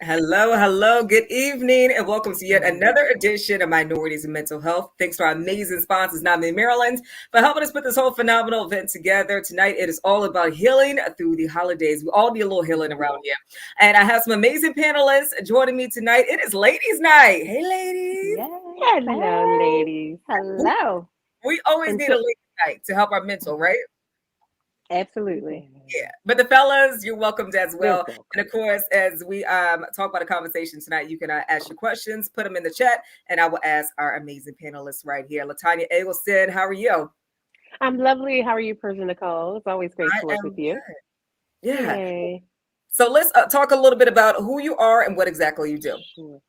Hello, hello, good evening, and welcome to yet another edition of Minorities and Mental Health. Thanks to our amazing sponsors, NAMI Maryland, for helping us put this whole phenomenal event together. Tonight, it is all about healing through the holidays. We all need a little healing around here. And I have some amazing panelists joining me tonight. It is Ladies' Night. Hey, ladies. Yes. Hello, Hey. ladies. Hello. We always need a Enjoy. ladies' night to help our mental, right? Absolutely. Yeah, but the fellas, you're welcomed as You're well. And of welcome. course, as we talk about a conversation tonight, you can ask your questions, put them in the chat, and I will ask our amazing panelists right here. Latanya, Eggleston, how are you? I'm lovely. How are you, Persia Nicole? It's always great I to work with am you. good. Yeah. Yay. So let's talk a little bit about who you are and what exactly you do. Sure.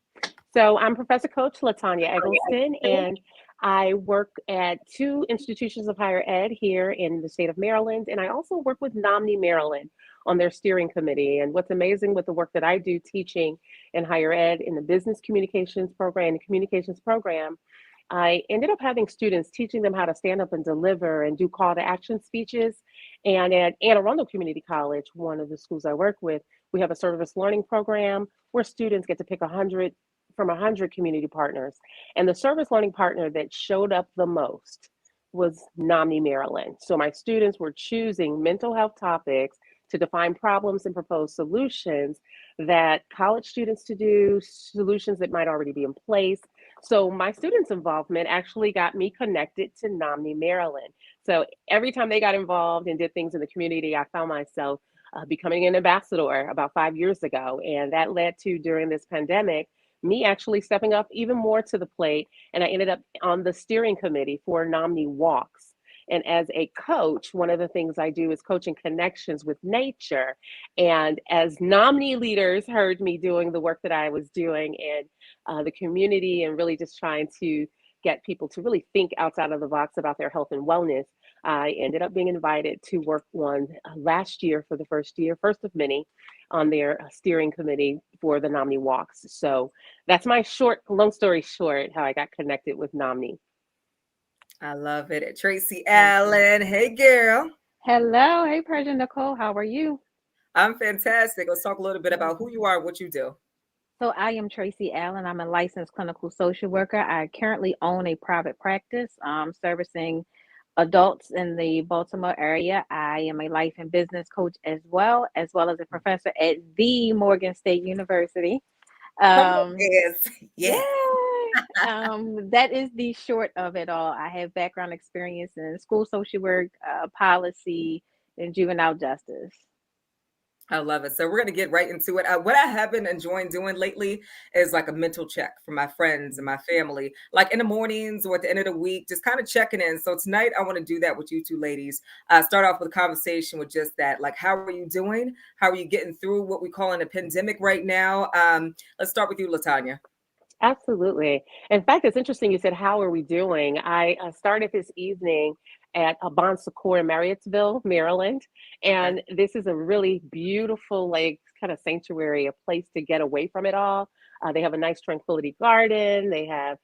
So I'm Professor Coach Latanya Eggleston, and I work at two institutions of higher ed here in the state of Maryland, and I also work with NAMI Maryland on their steering committee. And what's amazing with the work that I do teaching in higher ed in the business communications program and communications program, I ended up having students teaching them how to stand up and deliver and do call to action speeches. And at Anne Arundel Community College, one of the schools I work with, we have a service learning program where students get to pick 100 from 100 community partners. And the service learning partner that showed up the most was NAMI Maryland. So my students were choosing mental health topics to define problems and propose solutions that college students to do, solutions that might already be in place. So my students' involvement actually got me connected to NAMI Maryland. So every time they got involved and did things in the community, I found myself becoming an ambassador about 5 years ago. And that led to, during this pandemic, me actually stepping up even more to the plate. And I ended up on the steering committee for NAMI Walks. And as a coach, one of the things I do is coaching connections with nature. And as NAMI leaders heard me doing the work that I was doing in the community and really just trying to get people to really think outside of the box about their health and wellness, I ended up being invited to work on last year for the first year, first of many, on their steering committee for the NAMI walks. So that's my long story short, how I got connected with NAMI. I love it. Tracy Thank you. Allen, hey girl. Hello. Hey, Persia Nicole. How are you? I'm fantastic. Let's talk a little bit about who Awesome. you are and what you do. So, I am Tracy Allen. I'm a licensed clinical social worker. I currently own a private practice servicing adults in the Baltimore area. I am a life and business coach as well as a professor at the Morgan State University. Come on, Um, yes. yeah, Yes. that is the short of it all. I have background experience in school social work, policy, and juvenile justice. I love it. So we're going to get right into it. What I have been enjoying doing lately is like a mental check for my friends and my family, like in the mornings or at the end of the week, just kind of checking in. So tonight I want to do that with you two ladies. Start off with a conversation with just that, like how are you doing? How are you getting through what we call in a pandemic right now? Let's start with you, Latanya. Absolutely. In fact, it's interesting you said, how are we doing? I started this evening at a Bon Secours in Marriottsville, Maryland. Okay. And this is a really beautiful, like, kind of sanctuary, a place to get away from it all. They have a nice tranquility garden. They have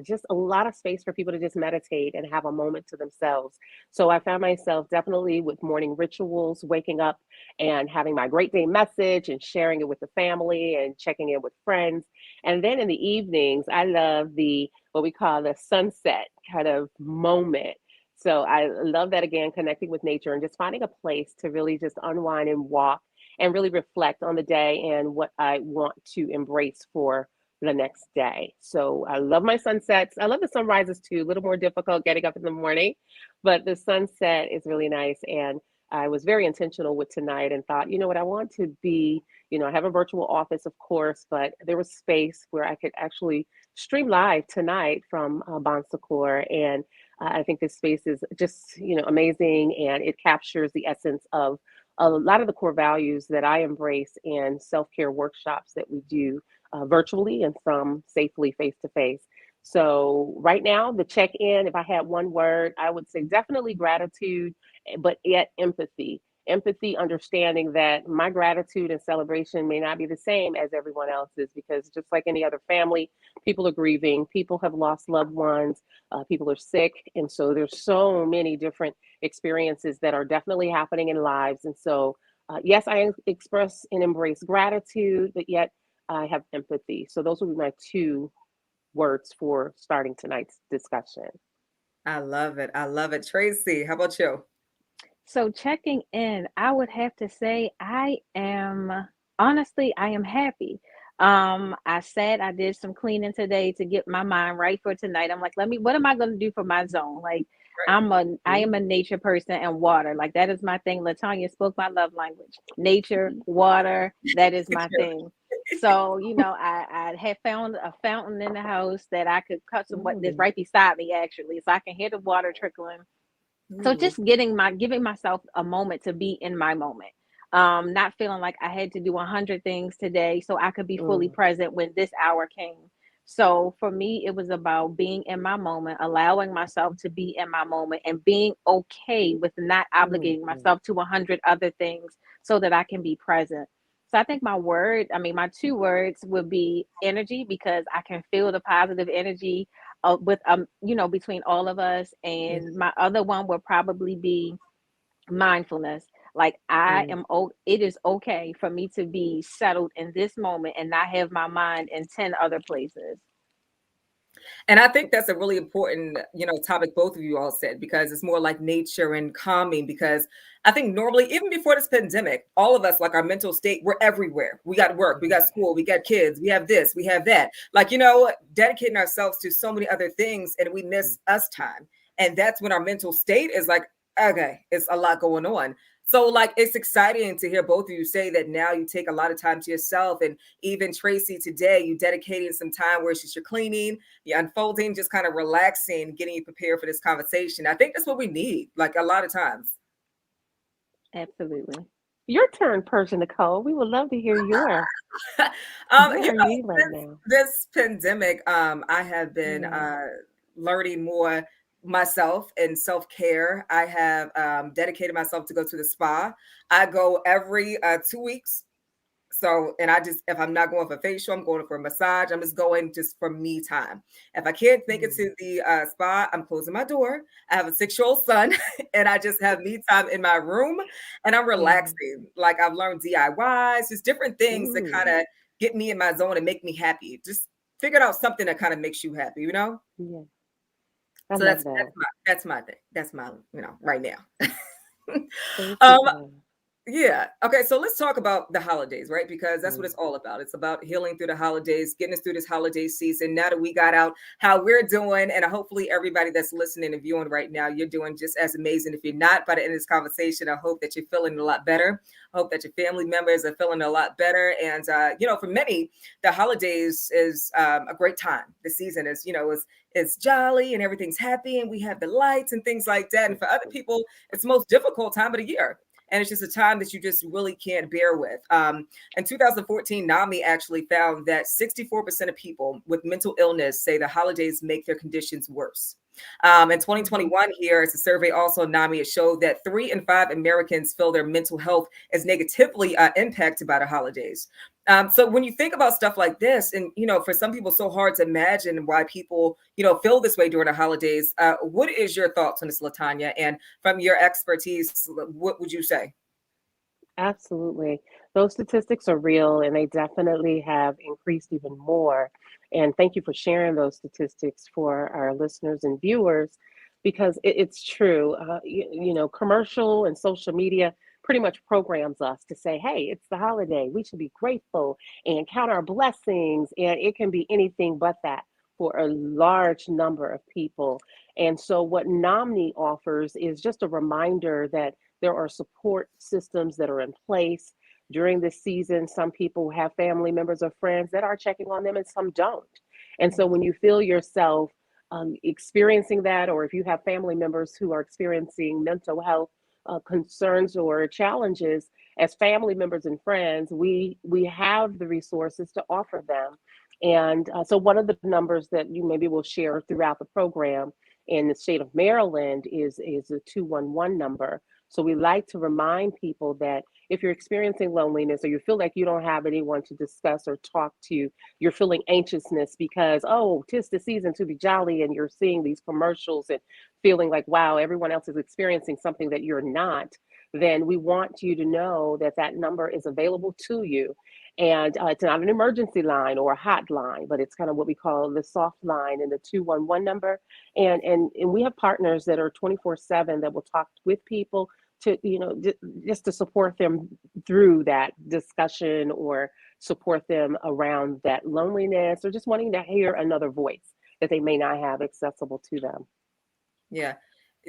just a lot of space for people to just meditate and have a moment to themselves. So I found myself definitely with morning rituals, waking up and having my great day message and sharing it with the family and checking in with friends. And then in the evenings, I love the what we call the sunset kind of moment. So I love that, again, connecting with nature and just finding a place to really just unwind and walk and really reflect on the day and what I want to embrace for the next day. So I love my sunsets. I love the sunrises too, a little more difficult getting up in the morning, but the sunset is really nice. And I was very intentional with tonight and thought, you know what, I want to be, I have a virtual office, of course, but there was space where I could actually stream live tonight from Bon Secours. And I think this space is just, amazing. And it captures the essence of a lot of the core values that I embrace in self-care workshops that we do virtually and some safely face to face. So right now, the check-in, if I had one word, I would say definitely gratitude, but yet empathy. Empathy, understanding that my gratitude and celebration may not be the same as everyone else's, because just like any other family, people are grieving, people have lost loved ones, people are sick. And so there's so many different experiences that are definitely happening in lives. And so, yes, I express and embrace gratitude, but yet I have empathy. So those would be my two words for starting tonight's discussion. I love it. I love it. Tracy, how about you? So checking in, I would have to say I am honestly, I am happy. I said I did some cleaning today to get my mind right for tonight. I'm like, what am I going to do for my zone? Like Right. I am a nature person and water. Like that is my thing. Latanya spoke my love language. Nature, water, that is my thing. So, I had found a fountain in the house that I could cut some what this Mm, right beside me actually. So I can hear the water trickling. So Ooh. just giving myself a moment to be in my moment, not feeling like I had to do 100 things today so I could be fully mm, present when this hour came. So for me it was about being in my moment, allowing myself to be in my moment, and being okay with not mm, obligating mm, myself to 100 other things so that I can be present. So I think my two words would be energy, because I can feel the positive energy with between all of us. mm, And my other one would probably be mindfulness. Like mm. it is okay for me to be settled in this moment and not have my mind in 10 other places. And I think that's a really important, topic both of you all said, because it's more like nature and calming. Because I think normally, even before this pandemic, all of us, like our mental state, we're everywhere. We got work, we got school, we got kids, we have this, we have that. Like, dedicating ourselves to so many other things, and we miss us time. And that's when our mental state is like, okay, it's a lot going on. So, like, it's exciting to hear both of you say that now you take a lot of time to yourself. And even Tracy, today, you dedicating some time where it's just you're cleaning, you're unfolding, just kind of relaxing, getting you prepared for this conversation. I think that's what we need, like a lot of times. Absolutely. Your turn, Persia Nicole. We would love to hear um, where you are know, you right since now? this pandemic, I have been Mm, learning more myself and self-care. I have dedicated myself to go to the spa. I go every 2 weeks. So, and I just, if I'm not going for facial, I'm going for a massage. I'm just going just for me time. If I can't make it mm, to the spa, I'm closing my door. I have a 6-year-old son, and I just have me time in my room, and I'm mm, relaxing. Like I've learned DIYs, just different things that kind mm. of get me in my zone and make me happy. Just figured out something that kind of makes you happy, you know? Yeah, I So love that's that. my thing. That's my, right now. Thank um, you. yeah. Okay. So let's talk about the holidays, right? Because that's what Mm, it's all about. It's about healing through the holidays, getting us through this holiday season. Now that we got out how we're doing, and hopefully everybody that's listening and viewing right now, you're doing just as amazing. If you're not, by the end of this conversation, I hope that you're feeling a lot better. I hope that your family members are feeling a lot better. And, for many, the holidays is a great time. The season is, it's jolly and everything's happy and we have the lights and things like that. And for other people, it's the most difficult time of the year, and it's just a time that you just really can't bear with. In 2014, NAMI actually found that 64% of people with mental illness say the holidays make their conditions worse. In mm, 2021, here is a survey also NAMI. It showed that 3 in 5 Americans feel their mental health is negatively impacted by the holidays. So when you think about stuff like this, and for some people, it's so hard to imagine why people, feel this way during the holidays. What is your thoughts on this, Latanya? And from your expertise, what would you say? absolutely. Those statistics are real and they definitely have increased even more. And thank you for sharing those statistics for our listeners and viewers because it's true. Commercial and social media pretty much programs us to say, hey, it's the holiday. We should be grateful and count our blessings. And it can be anything but that for a large number of people. And so, what NOMNI offers is just a reminder that there are support systems that are in place during this season. Some people have family members or friends that are checking on them, and some don't. And so, when you feel yourself experiencing that, or if you have family members who are experiencing mental health concerns or challenges, as family members and friends, we have the resources to offer them. And so, one of the numbers that you maybe will share throughout the program in the state of Maryland is a 211 number. So we like to remind people that if you're experiencing loneliness or you feel like you don't have anyone to discuss or talk to, you're feeling anxiousness because, oh, 'tis the season to be jolly, and you're seeing these commercials and feeling like, wow, everyone else is experiencing something that you're not. then we want you to know that that number is available to you. And it's not an emergency line or a hotline, but it's kind of what we call the soft line and the 211 number. And we have partners that are 24/7 that will talk with people to, just to support them through that discussion or support them around that loneliness or just wanting to hear another voice that they may not have accessible to them. Yeah.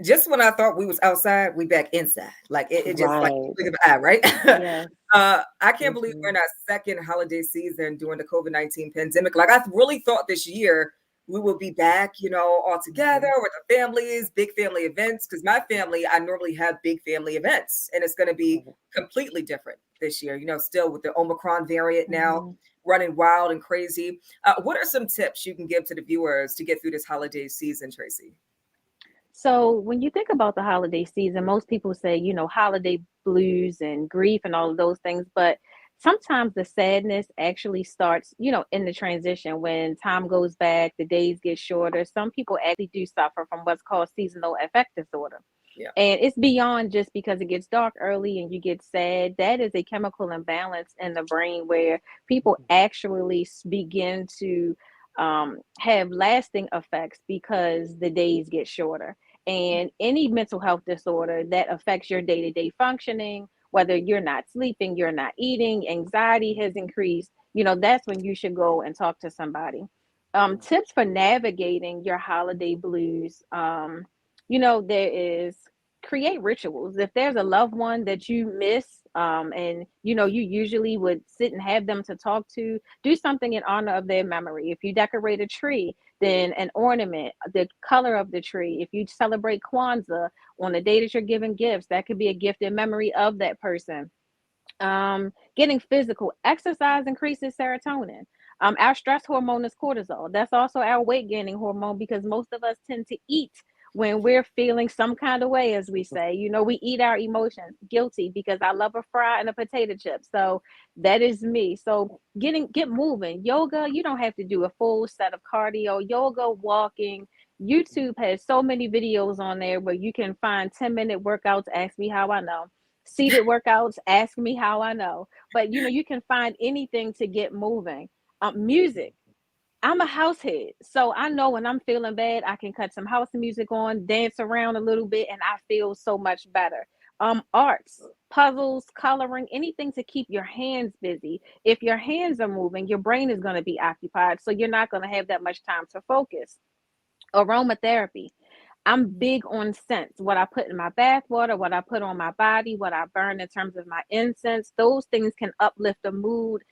Just when I thought we was outside, we back inside. Like it just like Right. blink of an eye, right? Yes. I can't believe we're in our second holiday season during the COVID-19 pandemic. Like I really thought this year we will be back, all together with our families, big family events. Because my family, I normally have big family events, and it's going to be completely different this year. Still with the Omicron variant now running wild and crazy. What are some tips you can give to the viewers to get through this holiday season, Tracy? So when you think about the holiday season, most people say, holiday blues and grief and all of those things. But sometimes the sadness actually starts, in the transition when time goes back, the days get shorter. Some people actually do suffer from what's called seasonal affective disorder. Yeah. And it's beyond just because it gets dark early and you get sad. That is a chemical imbalance in the brain where people actually begin to have lasting effects because the days get shorter. And any mental health disorder that affects your day-to-day functioning, whether you're not sleeping, you're not eating, anxiety has increased, that's when you should go and talk to somebody. Tips for navigating your holiday blues. There is create rituals. If there's a loved one that you miss, and you usually would sit and have them to talk to, do something in honor of their memory. If you decorate a tree, then an ornament, the color of the tree. If you celebrate Kwanzaa on the day that you're giving gifts, that could be a gift in memory of that person. Getting physical exercise increases serotonin. Our stress hormone is cortisol. That's also our weight gaining hormone because most of us tend to eat when we're feeling some kind of way, as we say. We eat our emotions. Guilty because I love a fry and a potato chip. So that is me. So get moving. Yoga, you don't have to do a full set of cardio. Yoga, walking. YouTube has so many videos on there where you can find 10-minute workouts. Ask me how I know. Seated workouts, ask me how I know. But you can find anything to get moving. Music. I'm a house head, so I know when I'm feeling bad, I can cut some house music on, dance around a little bit, and I feel so much better. Arts, puzzles, coloring, anything to keep your hands busy. If your hands are moving, your brain is going to be occupied, so you're not going to have that much time to focus. Aromatherapy. I'm big on scents. What I put in my bath water, what I put on my body, what I burn in terms of my incense, those things can uplift a mood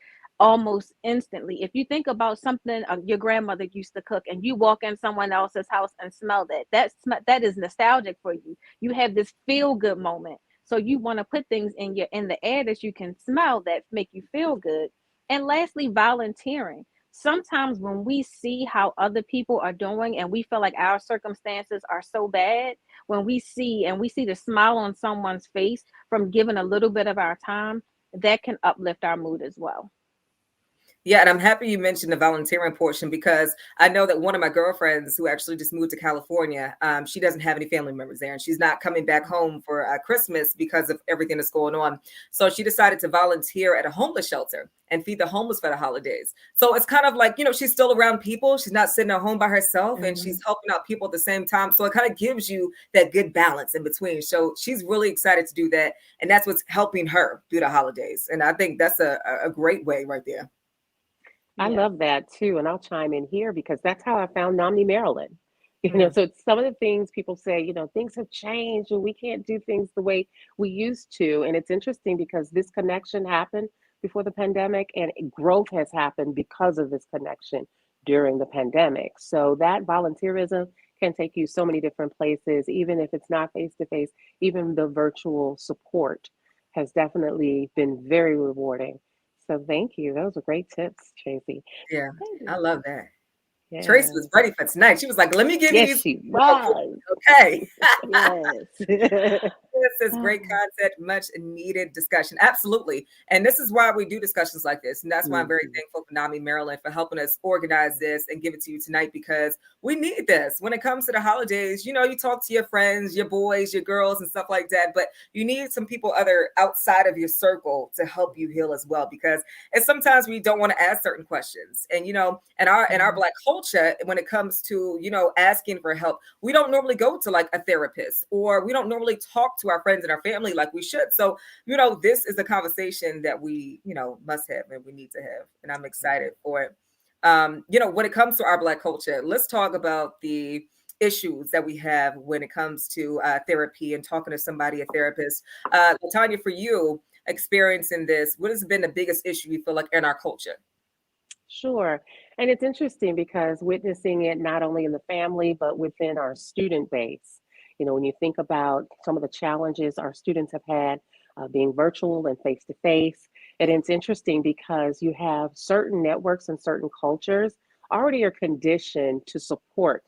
almost instantly. If you think about something your grandmother used to cook and you walk in someone else's house and smell that is nostalgic for you. You have this feel good moment. So you want to put things in the air that you can smell that make you feel good. And lastly, volunteering. Sometimes when we see how other people are doing and we feel like our circumstances are so bad, when we see the smile on someone's face from giving a little bit of our time, that can uplift our mood as well. Yeah, and I'm happy you mentioned the volunteering portion because I know that one of my girlfriends who actually just moved to California, she doesn't have any family members there, and she's not coming back home for Christmas because of everything that's going on. So she decided to volunteer at a homeless shelter and feed the homeless for the holidays. So it's kind of like, she's still around people. She's not sitting at home by herself, and she's helping out people at the same time. So it kind of gives you that good balance in between. So she's really excited to do that, and that's what's helping her through the holidays. And I think that's a great way right there. I love that too. And I'll chime in here because that's how I found NAMI Maryland. So it's some of the things people say, things have changed and we can't do things the way we used to. And it's interesting because this connection happened before the pandemic and growth has happened because of this connection during the pandemic. So that volunteerism can take you so many different places, even if it's not face to face. Even the virtual support has definitely been very rewarding. So thank you. Those are great tips, Tracy. Yeah, I love that. Yeah. Tracy was ready for tonight. She was like, let me give you Yes, these. she was. Okay. Yes. This is great content, much needed discussion. Absolutely. And this is why we do discussions like this. And that's why I'm very thankful for NAMI Maryland for helping us organize this and give it to you tonight, because we need this when it comes to the holidays. You know, you talk to your friends, your boys, your girls, and stuff like that, but you need some people other outside of your circle to help you heal as well, because and sometimes we don't want to ask certain questions. And you know, in our Black culture, when it comes to, you know, asking for help, we don't normally go to like a therapist, or we don't normally talk to our friends and our family like we should. So, you know, this is a conversation that we, you know, must have and we need to have. And I'm excited for it. You know, when it comes to our Black culture, let's talk about the issues that we have when it comes to therapy and talking to somebody, a therapist. Latanya, for you, experiencing this, what has been the biggest issue you feel like in our culture? Sure. And it's interesting because witnessing it not only in the family, but within our student base. You know, when you think about some of the challenges our students have had being virtual and face to face, and it's interesting because you have certain networks and certain cultures already are conditioned to support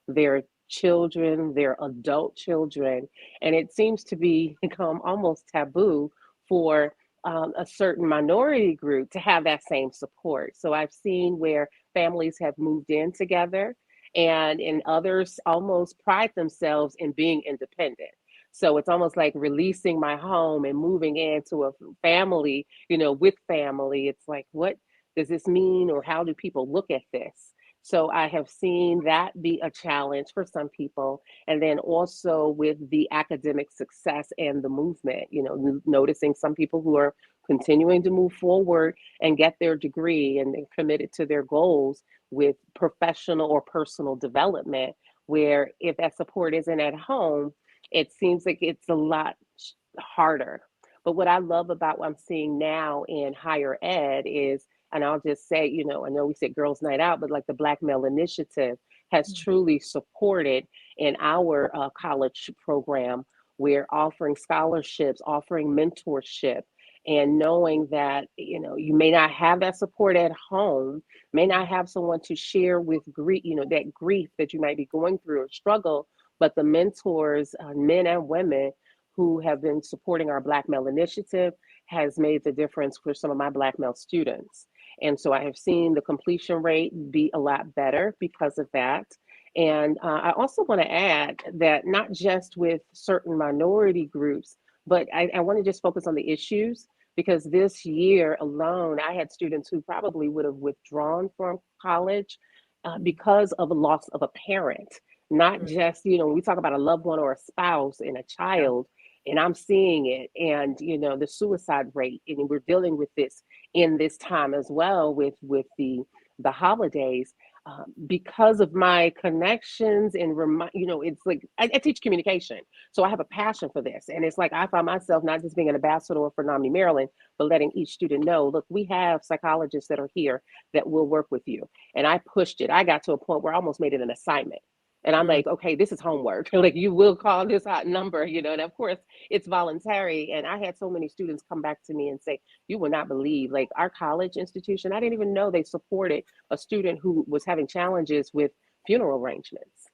their children, their adult children. And it seems to be become almost taboo for a certain minority group to have that same support. So I've seen where families have moved in together, and others almost pride themselves in being independent. So it's almost like releasing my home and moving into a family, you know, with family. It's like, what does this mean, or how do people look at this? So I have seen that be a challenge for some people. And then also with the academic success and the movement, you know, noticing some people who are continuing to move forward and get their degree, and they're committed to their goals with professional or personal development, where if that support isn't at home, it seems like it's a lot harder. But what I love about what I'm seeing now in higher ed is, and I'll just say, you know, I know we said Girls Night Out, but like the Black Male Initiative has truly supported in our college program. We're offering scholarships, offering mentorship, and knowing that, you know, you may not have that support at home, may not have someone to share with grief, you know, that grief that you might be going through or struggle, but the mentors, men and women who have been supporting our Black Male Initiative has made the difference for some of my Black male students. And so I have seen the completion rate be a lot better because of that. And I also want to add that not just with certain minority groups, but I want to just focus on the issues, because this year alone, I had students who probably would have withdrawn from college because of a loss of a parent. Not just, you know, when we talk about a loved one or a spouse and a child, and I'm seeing it, and you know, the suicide rate, and we're dealing with this in this time as well with the holidays, because of my connections and you know, it's like I teach communication, so I have a passion for this, and it's like I find myself not just being an ambassador for NAMI Maryland, but letting each student know, look, we have psychologists that are here that will work with you. And I pushed it. I got to a point where I almost made it an assignment. And I'm like, okay, this is homework. Like, you will call this hot number, you know, and of course it's voluntary. And I had so many students come back to me and say, you will not believe, like, our college institution, I didn't even know they supported a student who was having challenges with funeral arrangements.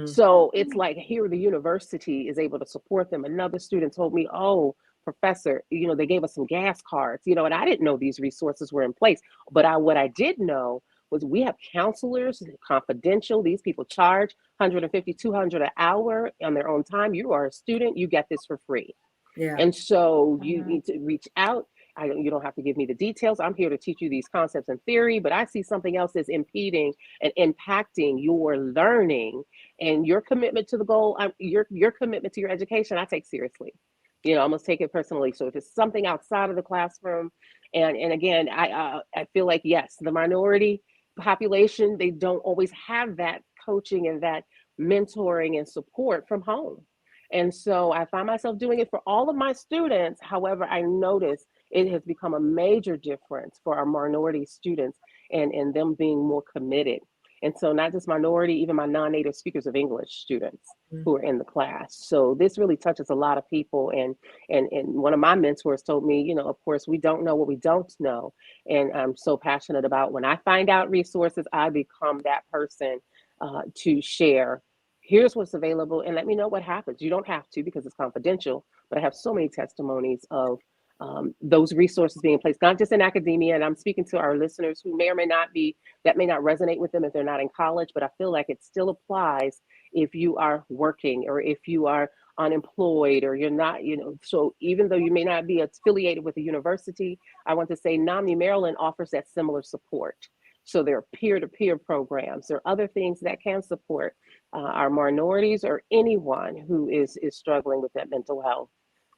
So it's like, here the university is able to support them. Another student told me, oh, professor, you know, they gave us some gas cards, you know, and I didn't know these resources were in place. But what I did know was we have counselors, confidential. These people charge 150, 200 an hour on their own time. You are a student, you get this for free. Yeah. And so you need to reach out. You don't have to give me the details. I'm here to teach you these concepts in theory, but I see something else is impeding and impacting your learning and your commitment to the goal. Your commitment to your education, I take seriously. You know, I almost take it personally. So if it's something outside of the classroom, and again, I feel like, yes, the minority population, they don't always have that coaching and that mentoring and support from home. And so I find myself doing it for all of my students. However, I notice it has become a major difference for our minority students, and them being more committed. And so not just minority, even my non-native speakers of English students who are in the class. So this really touches a lot of people. And one of my mentors told me, you know, of course, we don't know what we don't know. And I'm so passionate about, when I find out resources, I become that person to share here's what's available, and let me know what happens. You don't have to because it's confidential, but I have so many testimonies of those resources being placed, not just in academia. And I'm speaking to our listeners who may or may not be, that may not resonate with them if they're not in college, but I feel like it still applies if you are working or if you are unemployed or you're not, so even though you may not be affiliated with a university, I want to say NAMI Maryland offers that similar support. So there are peer-to-peer programs. There are other things that can support our minorities or anyone who is struggling with that mental health.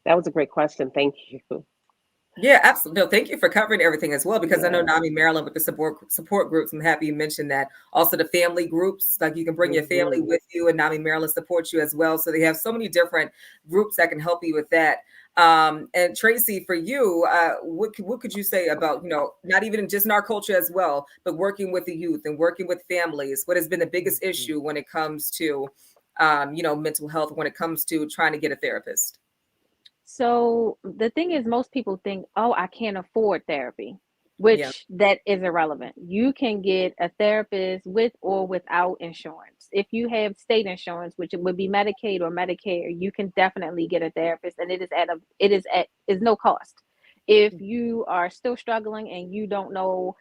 That was a great question. Thank you. Yeah, absolutely. No, thank you for covering everything as well, because I know Yeah. NAMI Maryland with the support groups. I'm happy you mentioned that. Also, the family groups, like you can bring your family Mm-hmm. with you, and NAMI Maryland supports you as well. So they have so many different groups that can help you with that. And Tracy, for you, what could you say about, not even just in our culture as well, but working with the youth and working with families? What has been the biggest Mm-hmm. issue when it comes to, mental health, when it comes to trying to get a therapist? So the thing is, most people think, oh, I can't afford therapy, Yeah. which that is irrelevant. You can get a therapist with or without insurance. If you have state insurance, which it would be Medicaid or Medicare, you can definitely get a therapist, and it is no cost. If you are still struggling and you don't know,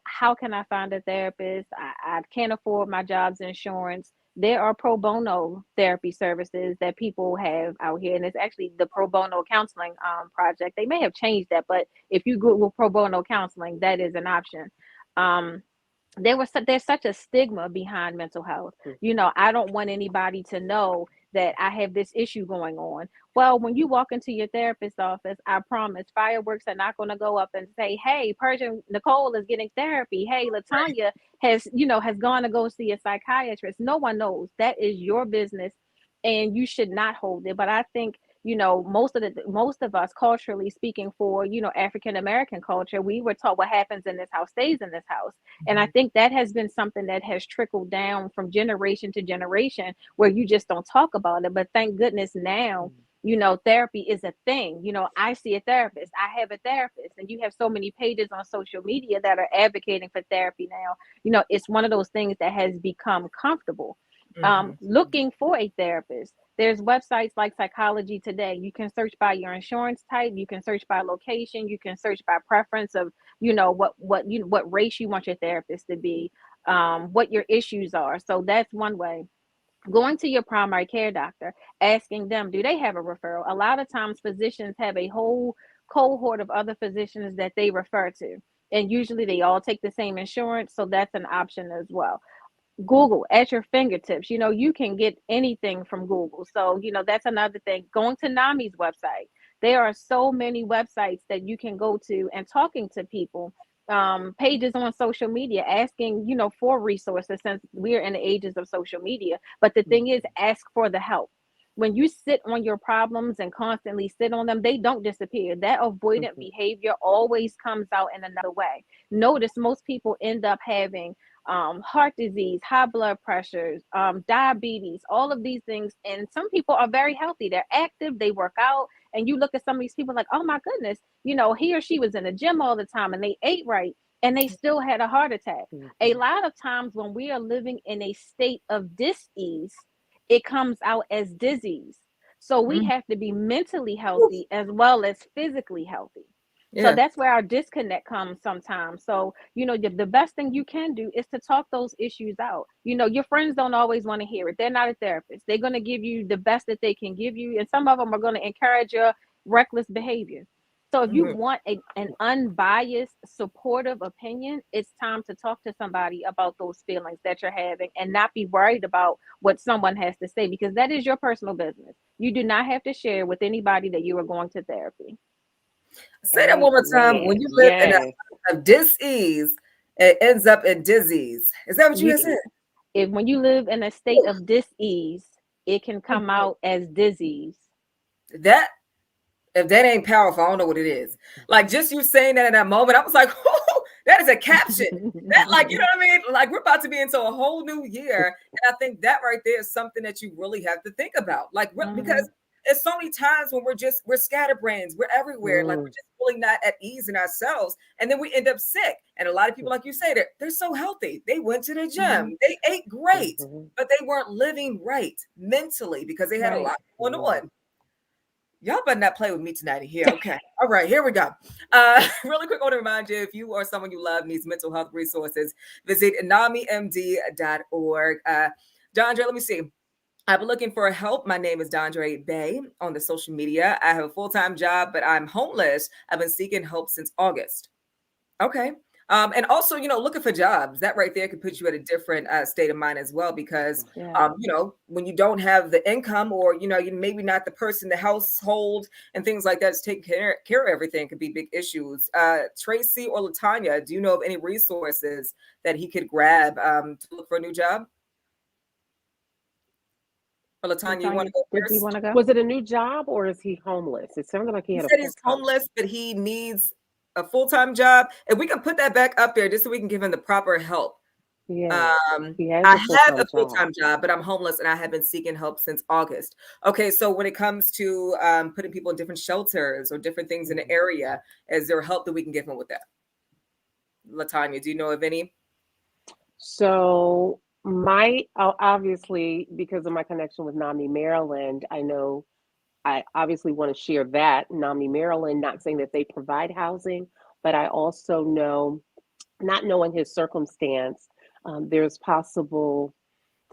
how can I find a therapist? I can't afford my job's insurance. There are pro bono therapy services that people have out here, and it's actually the pro bono counseling project. They may have changed that, but if you Google pro bono counseling, that is an option. Um, there's such a stigma behind mental health. I don't want anybody to know that I have this issue going on. Well, when you walk into your therapist's office, I promise fireworks are not going to go up and say, hey, Persia Nicole is getting therapy. Hey, Latanya has gone to go see a psychiatrist. No one knows. That is your business, and you should not hold it. But I think, most of us, culturally speaking, for African American culture, we were taught what happens in this house stays in this house. And I think that has been something that has trickled down from generation to generation, where you just don't talk about it. But thank goodness now, therapy is a thing. I see a therapist, I have a therapist, and you have so many pages on social media that are advocating for therapy now. It's one of those things that has become comfortable. Hmm. Looking for a therapist, there's websites like Psychology Today. You can search by your insurance type, you can search by location, you can search by preference of what race you want your therapist to be, what your issues are. So that's one way. Going to your primary care doctor, asking them, do they have a referral? A lot of times physicians have a whole cohort of other physicians that they refer to, and usually they all take the same insurance, so that's an option as well. Google at your fingertips. You can get anything from Google. So, that's another thing. Going to NAMI's website. There are so many websites that you can go to, and talking to people, pages on social media, asking, for resources, since we're in the ages of social media. But the thing is, ask for the help. When you sit on your problems and constantly sit on them, they don't disappear. That avoidant behavior always comes out in another way. Notice most people end up having heart disease, high blood pressures, diabetes, all of these things. And some people are very healthy. They're active, they work out. And you look at some of these people like, oh my goodness, he or she was in the gym all the time and they ate right and they still had a heart attack. A lot of times when we are living in a state of dis-ease, it comes out as disease. So we have to be mentally healthy as well as physically healthy. So Yeah. that's where our disconnect comes sometimes. So, the best thing you can do is to talk those issues out. Your friends don't always want to hear it. They're not a therapist. They're going to give you the best that they can give you. And some of them are going to encourage your reckless behavior. So if you Mhm. want an unbiased, supportive opinion, it's time to talk to somebody about those feelings that you're having and not be worried about what someone has to say, because that is your personal business. You do not have to share with anybody that you are going to therapy. Say that one more time. When Amen. you live in Yes. a dis-ease, it ends up in disease. Is that what you You had said? if When you live in a state of dis-ease, it can come out as disease. That if that ain't powerful, I don't know what it is. Like just you saying that in that moment, I was like, oh, that is a caption. That like, you know what I mean? Like we're about to be into a whole new year. And I think that right there is something that you really have to think about. Like because Mhm. it's so many times when we're scatterbrains, we're everywhere, like we're just really not at ease in ourselves, and then we end up sick. And a lot of people, like you say, they're so healthy. They went to the gym, they ate great, but they weren't living right mentally because they had a lot going on. Y'all better not play with me tonight here. Okay. All right, here we go. Really quick, I want to remind you, if you or someone you love needs mental health resources, visit NAMIMD.org. Dondre, let me see. I've been looking for help. My name is Dondre Bay on the social media. I have a full-time job, but I'm homeless. I've been seeking help since August. Okay. And also, looking for jobs, that right there could put you at a different state of mind as well, because, when you don't have the income, or, you're maybe not the person, the household and things like that is taking care of everything, could be big issues. Tracy or Latanya, do you know of any resources that he could grab to look for a new job? Or Latanya, you want to go first? You want to go? Was it a new job or is he homeless? It sounded like he had said a he's full-time homeless, but he needs a full-time job. If we can put that back up there just so we can give him the proper help. Yeah, he has I a have a full-time job. full-time job, but I'm homeless and I have been seeking help since August. Okay, so when it comes to putting people in different shelters or different things in the area, is there help that we can give him with that? Latanya, do you know of any? So obviously, because of my connection with NAMI Maryland, I obviously want to share that. NAMI Maryland, not saying that they provide housing, but I also know, not knowing his circumstance, there's possible,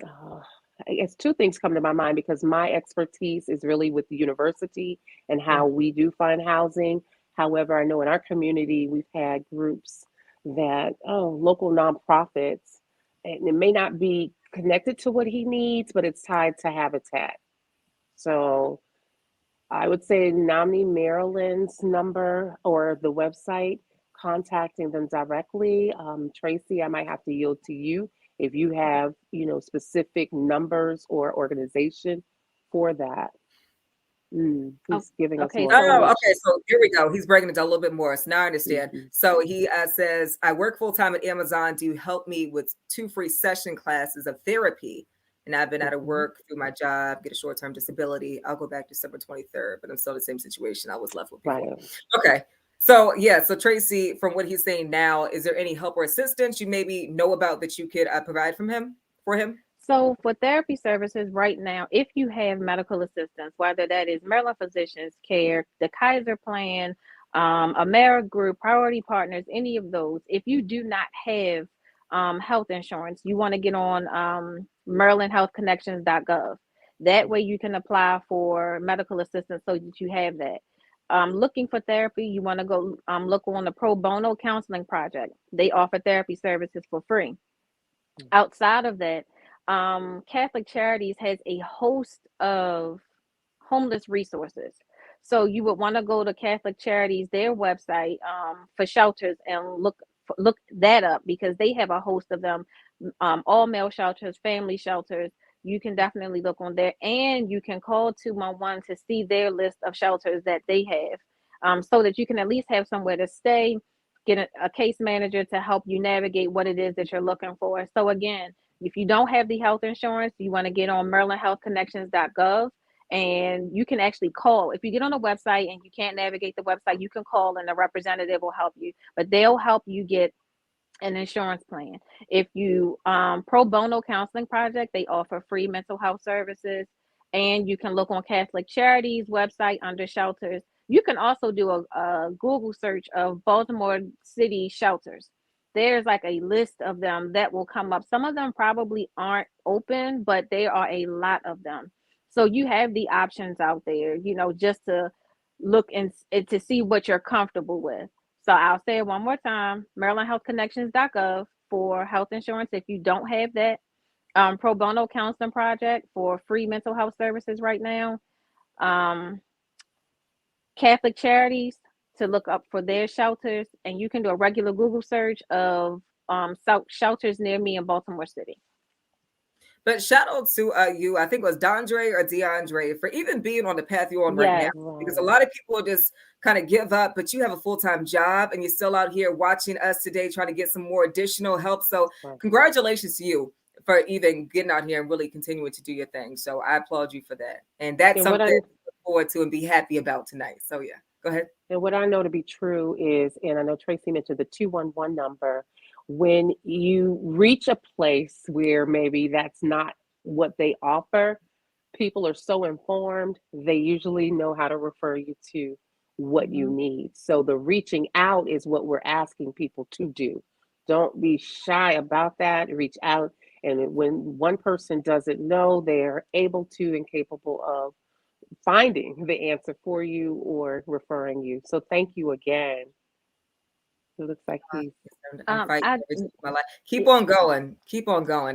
I guess two things come to my mind, because my expertise is really with the university and how we do find housing. However, I know in our community, we've had groups that, local nonprofits, and it may not be connected to what he needs, but it's tied to Habitat. So I would say NAMI Maryland's number or the website, contacting them directly. Tracy, I might have to yield to you if you have, specific numbers or organization for that. He's giving us more Oh, information. okay. So here we go. He's breaking it down a little bit more. So now I understand. So he says, I work full-time at Amazon. Do you help me with 2 free session classes of therapy? And I've been out of work through my job, get a short-term disability. I'll go back December 23rd, but I'm still in the same situation I was left with before. Right. Okay. So so Tracy, from what he's saying now, is there any help or assistance you maybe know about that you could provide for him? So for therapy services right now, if you have medical assistance, whether that is Maryland Physicians Care, the Kaiser Plan, AmeriGroup, Priority Partners, any of those, if you do not have health insurance, you want to get on MarylandHealthConnections.gov. That way you can apply for medical assistance so that you have that. Looking for therapy, you want to go look on the Pro Bono Counseling Project. They offer therapy services for free. Outside of that, Catholic Charities has a host of homeless resources. So you would want to go to Catholic Charities, their website, for shelters, and look that up, because they have a host of them, all male shelters, family shelters. You can definitely look on there, and you can call 211 to see their list of shelters that they have, so that you can at least have somewhere to stay, get a case manager to help you navigate what it is that you're looking for. So again, if you don't have the health insurance, you want to get on MarylandHealthConnections.gov, and you can actually call. If you get on the website and you can't navigate the website, you can call and a representative will help you, but they'll help you get an insurance plan. If you Pro Bono Counseling Project, they offer free mental health services, and you can look on Catholic Charities website under shelters. You can also do a Google search of Baltimore City shelters. There's like a list of them that will come up. Some of them probably aren't open, but there are a lot of them. So you have the options out there, just to look and to see what you're comfortable with. So I'll say it one more time, MarylandHealthConnections.gov for health insurance if you don't have that. Pro Bono Counseling Project for free mental health services right now. Catholic Charities to look up for their shelters, and you can do a regular Google search of shelters near me in Baltimore City. But shout out to you, I think it was Dondre or DeAndre, for even being on the path you're on right now. Because a lot of people just kind of give up, but you have a full-time job and you're still out here watching us today, trying to get some more additional help. So congratulations to you for even getting out here and really continuing to do your thing. So I applaud you for that. And that's something forward to and be happy about tonight. So yeah, go ahead. And what I know to be true is, and I know Tracy mentioned the 211 number, when you reach a place where maybe that's not what they offer, people are so informed, they usually know how to refer you to what you Mhm. need. So the reaching out is what we're asking people to do. Don't be shy about that. Reach out. And when one person doesn't know, they're able to and capable of finding the answer for you or referring you. So thank you again. It looks like he's I'm fighting I every day of my life. Keep on going.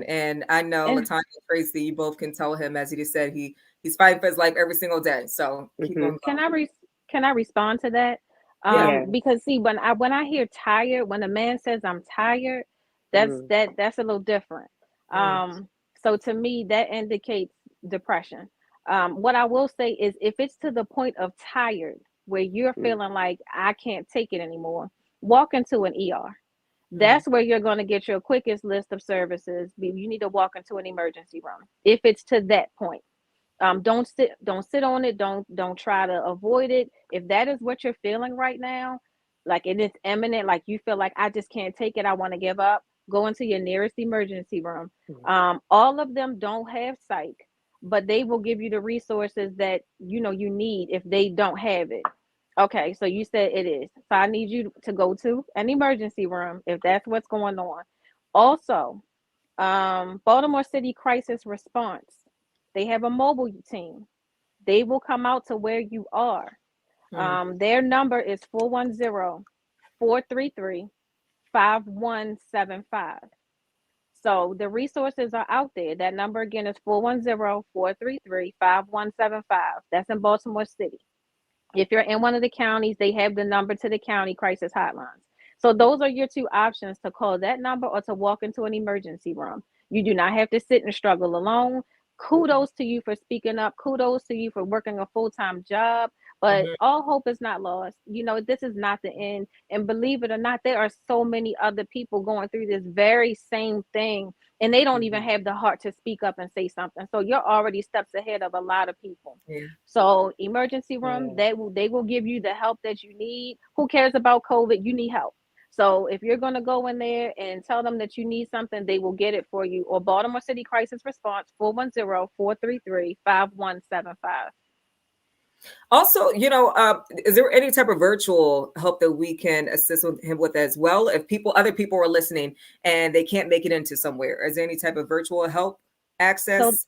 And I know and Latanya and Tracy, you both can tell him, as he just said, he's fighting for his life every single day. So keep mm-hmm. on can I going. can I respond to that? Yeah. Yes. Because see, when I hear tired, when a man says I'm tired, Mm, that's a little different. Mm, So to me, that indicates depression. What I will say is, if it's to the point of tired, where you're mm, feeling like I can't take it anymore, walk into an ER. mm, That's where you're going to get your quickest list of services. You need to walk into an emergency room if it's to that point. Don't sit on it. Don't try to avoid it. If that is what you're feeling right now, like it is imminent, like you feel like I just can't take it, I want to give up, go into your nearest emergency room. mm. All of them don't have psych, but they will give you the resources that you need if they don't have it. Okay, so you said it is. So I need you to go to an emergency room if that's what's going on. Also, Baltimore City Crisis Response, they have a mobile team. They will come out to where you are. mm. Their number is 410-433-5175. So the resources are out there. That number again is 410-433-5175. That's in Baltimore City. If you're in one of the counties, they have the number to the county crisis hotlines. So those are your two options: to call that number or to walk into an emergency room. You do not have to sit and struggle alone. Kudos to you for speaking up. Kudos to you for working a full-time job. But Mhm. all hope is not lost. This is not the end. And believe it or not, there are so many other people going through this very same thing, and they don't even Mhm. have the heart to speak up and say something. So you're already steps ahead of a lot of people. Yeah. So emergency room, Yeah. they will give you the help that you need. Who cares about COVID? You need help. So if you're gonna go in there and tell them that you need something, they will get it for you. Or Baltimore City Crisis Response, 410-433-5175. Also, is there any type of virtual help that we can assist with him with as well? If other people are listening and they can't make it into somewhere, is there any type of virtual help So access?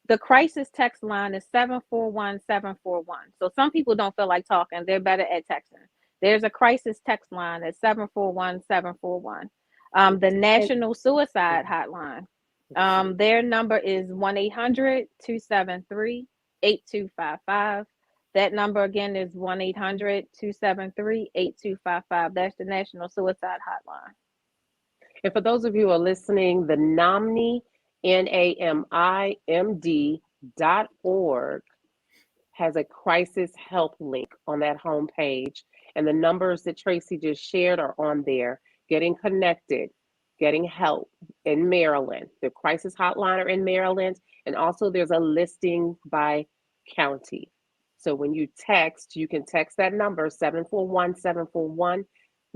the crisis text line is 741-741. So some people don't feel like talking, they're better at texting. There's a crisis text line at 741-741. The And National Suicide mm, Hotline, okay. their number is 1-800-273-8255. That number again is 1-800-273-8255. That's the National Suicide Hotline. And for those of you who are listening, the NAMI, NAMIMD.org has a crisis help link on that homepage. And the numbers that Tracy just shared are on there. Getting connected, getting help in Maryland. The crisis hotline are in Maryland. And also there's a listing by county. So when you text, you can text that number 741-741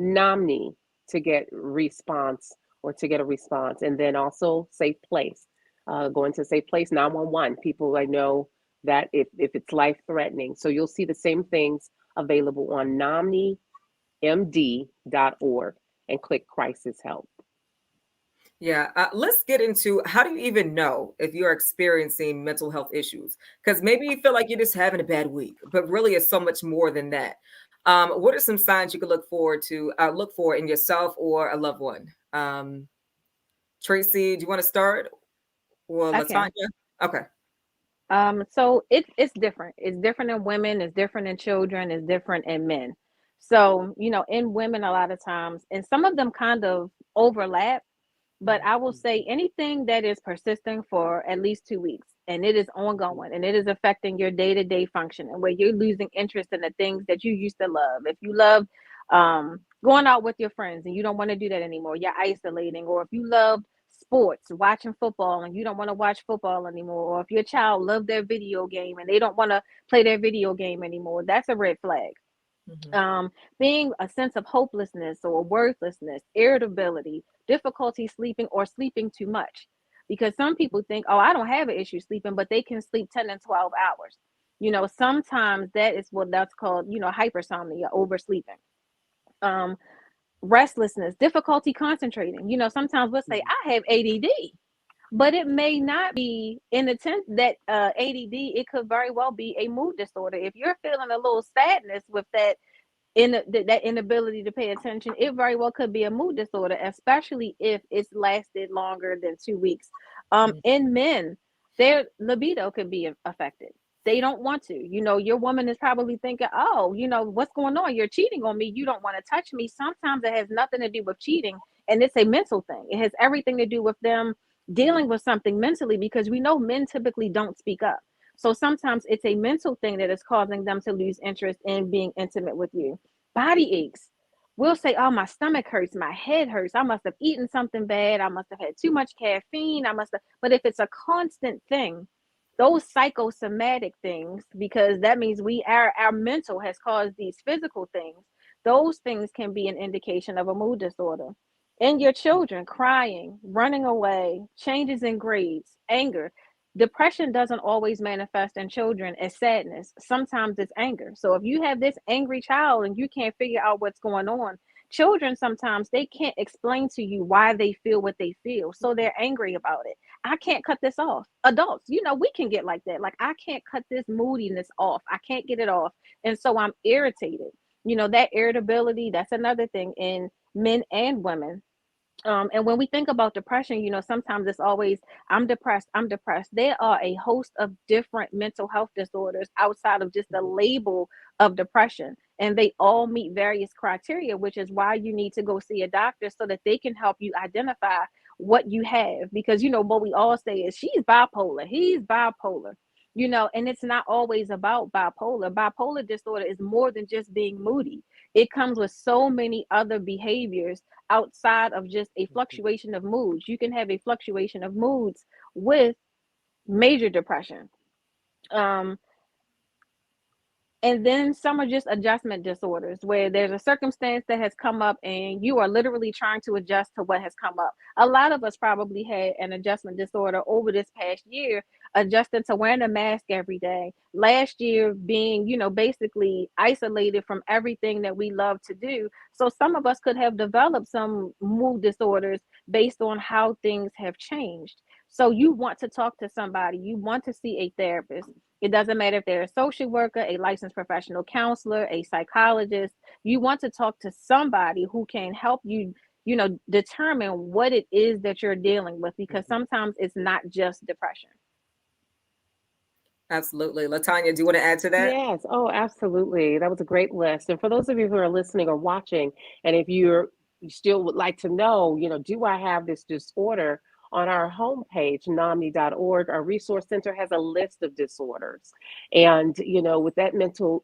NOMNI to get response or to get a response. And then also Safe Place. Going to Safe Place 911. People I know that if it's life threatening. So you'll see the same things available on NAMIMD.org and click crisis help. Yeah, let's get into how do you even know if you're experiencing mental health issues? Because maybe you feel like you're just having a bad week, but really it's so much more than that. What are some signs you could look for in yourself or a loved one? Tracy, do you want to start, or I can. Latanya? Okay. So it's different. It's different in women, it's different in children, it's different in men. So, in women a lot of times, and some of them kind of overlap, but I will say anything that is persisting for at least 2 weeks and it is ongoing and it is affecting your day-to-day functioning, where you're losing interest in the things that you used to love. If you love going out with your friends and you don't want to do that anymore, you're isolating. Or if you love sports, watching football, and you don't want to watch football anymore, or if your child loved their video game and they don't want to play their video game anymore, that's a red flag. Mhm. Being a sense of hopelessness or worthlessness, irritability, difficulty sleeping, or sleeping too much. Because some people think, oh, I don't have an issue sleeping, but they can sleep 10 and 12 hours. Sometimes that is what that's called, hypersomnia, oversleeping. Um, Restlessness, difficulty concentrating. Sometimes we'll say, I have ADD, but it may not be in the sense that ADD, it could very well be a mood disorder. If you're feeling a little sadness with that inability to pay attention, it very well could be a mood disorder, especially if it's lasted longer than 2 weeks. Mhm. In men, their libido could be affected. They don't want to. Your woman is probably thinking, oh, what's going on? You're cheating on me. You don't want to touch me. Sometimes it has nothing to do with cheating, and it's a mental thing. It has everything to do with them dealing with something mentally, because we know men typically don't speak up. So sometimes it's a mental thing that is causing them to lose interest in being intimate with you. Body aches. We'll say, oh, my stomach hurts, my head hurts. I must have eaten something bad. I must have had too much caffeine. But if it's a constant thing, those psychosomatic things, because that means our mental has caused these physical things, those things can be an indication of a mood disorder. In your children, crying, running away, changes in grades, anger. Depression doesn't always manifest in children as sadness. Sometimes it's anger. So if you have this angry child and you can't figure out what's going on, children sometimes they can't explain to you why they feel what they feel. So they're angry about it. I can't cut this off. Adults, we can get like that. Like, I can't cut this moodiness off. I can't get it off. And so I'm irritated. That irritability, that's another thing in men and women. And when we think about depression, sometimes it's always, I'm depressed, I'm depressed. There are a host of different mental health disorders outside of just the label of depression. And they all meet various criteria, which is why you need to go see a doctor so that they can help you identify what you have. Because, what we all say is, she's bipolar, he's bipolar. And it's not always about bipolar. Bipolar disorder is more than just being moody. It comes with so many other behaviors outside of just a fluctuation of moods. You can have a fluctuation of moods with major depression. Um, and then some are just adjustment disorders, where there's a circumstance that has come up and you are literally trying to adjust to what has come up. A lot of us probably had an adjustment disorder over this past year, adjusting to wearing a mask every day. Last year being, basically isolated from everything that we love to do. So some of us could have developed some mood disorders based on how things have changed. So you want to talk to somebody, you want to see a therapist. It doesn't matter if they're a social worker, a licensed professional counselor, a psychologist. You want to talk to somebody who can help you, determine what it is that you're dealing with, because sometimes it's not just depression. Absolutely. Latanya, do you want to add to that? Yes. Oh, absolutely. That was a great list. And for those of you who are listening or watching, and if you still would like to know, do I have this disorder? On our homepage, NAMI.org, our resource center has a list of disorders. And, with that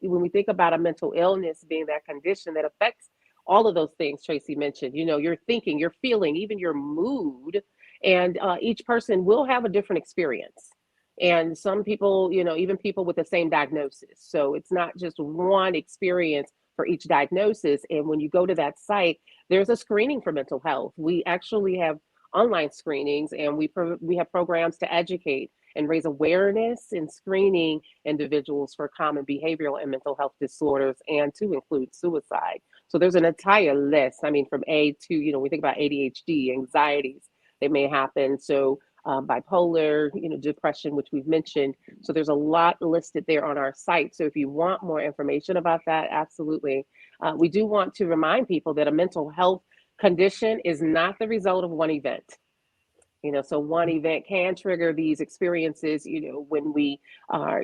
when we think about a mental illness being that condition that affects all of those things Tracy mentioned, your thinking, your feeling, even your mood, and each person will have a different experience. And some people, even people with the same diagnosis. So it's not just one experience for each diagnosis. And when you go to that site, there's a screening for mental health. We actually have online screenings, and we have programs to educate and raise awareness in screening individuals for common behavioral and mental health disorders, and to include suicide. So there's an entire list. I mean, from A to, we think about ADHD, anxieties that may happen. So bipolar, depression, which we've mentioned. So there's a lot listed there on our site. So if you want more information about that, absolutely. We do want to remind people that a mental health condition is not the result of one event. So one event can trigger these experiences, when we are,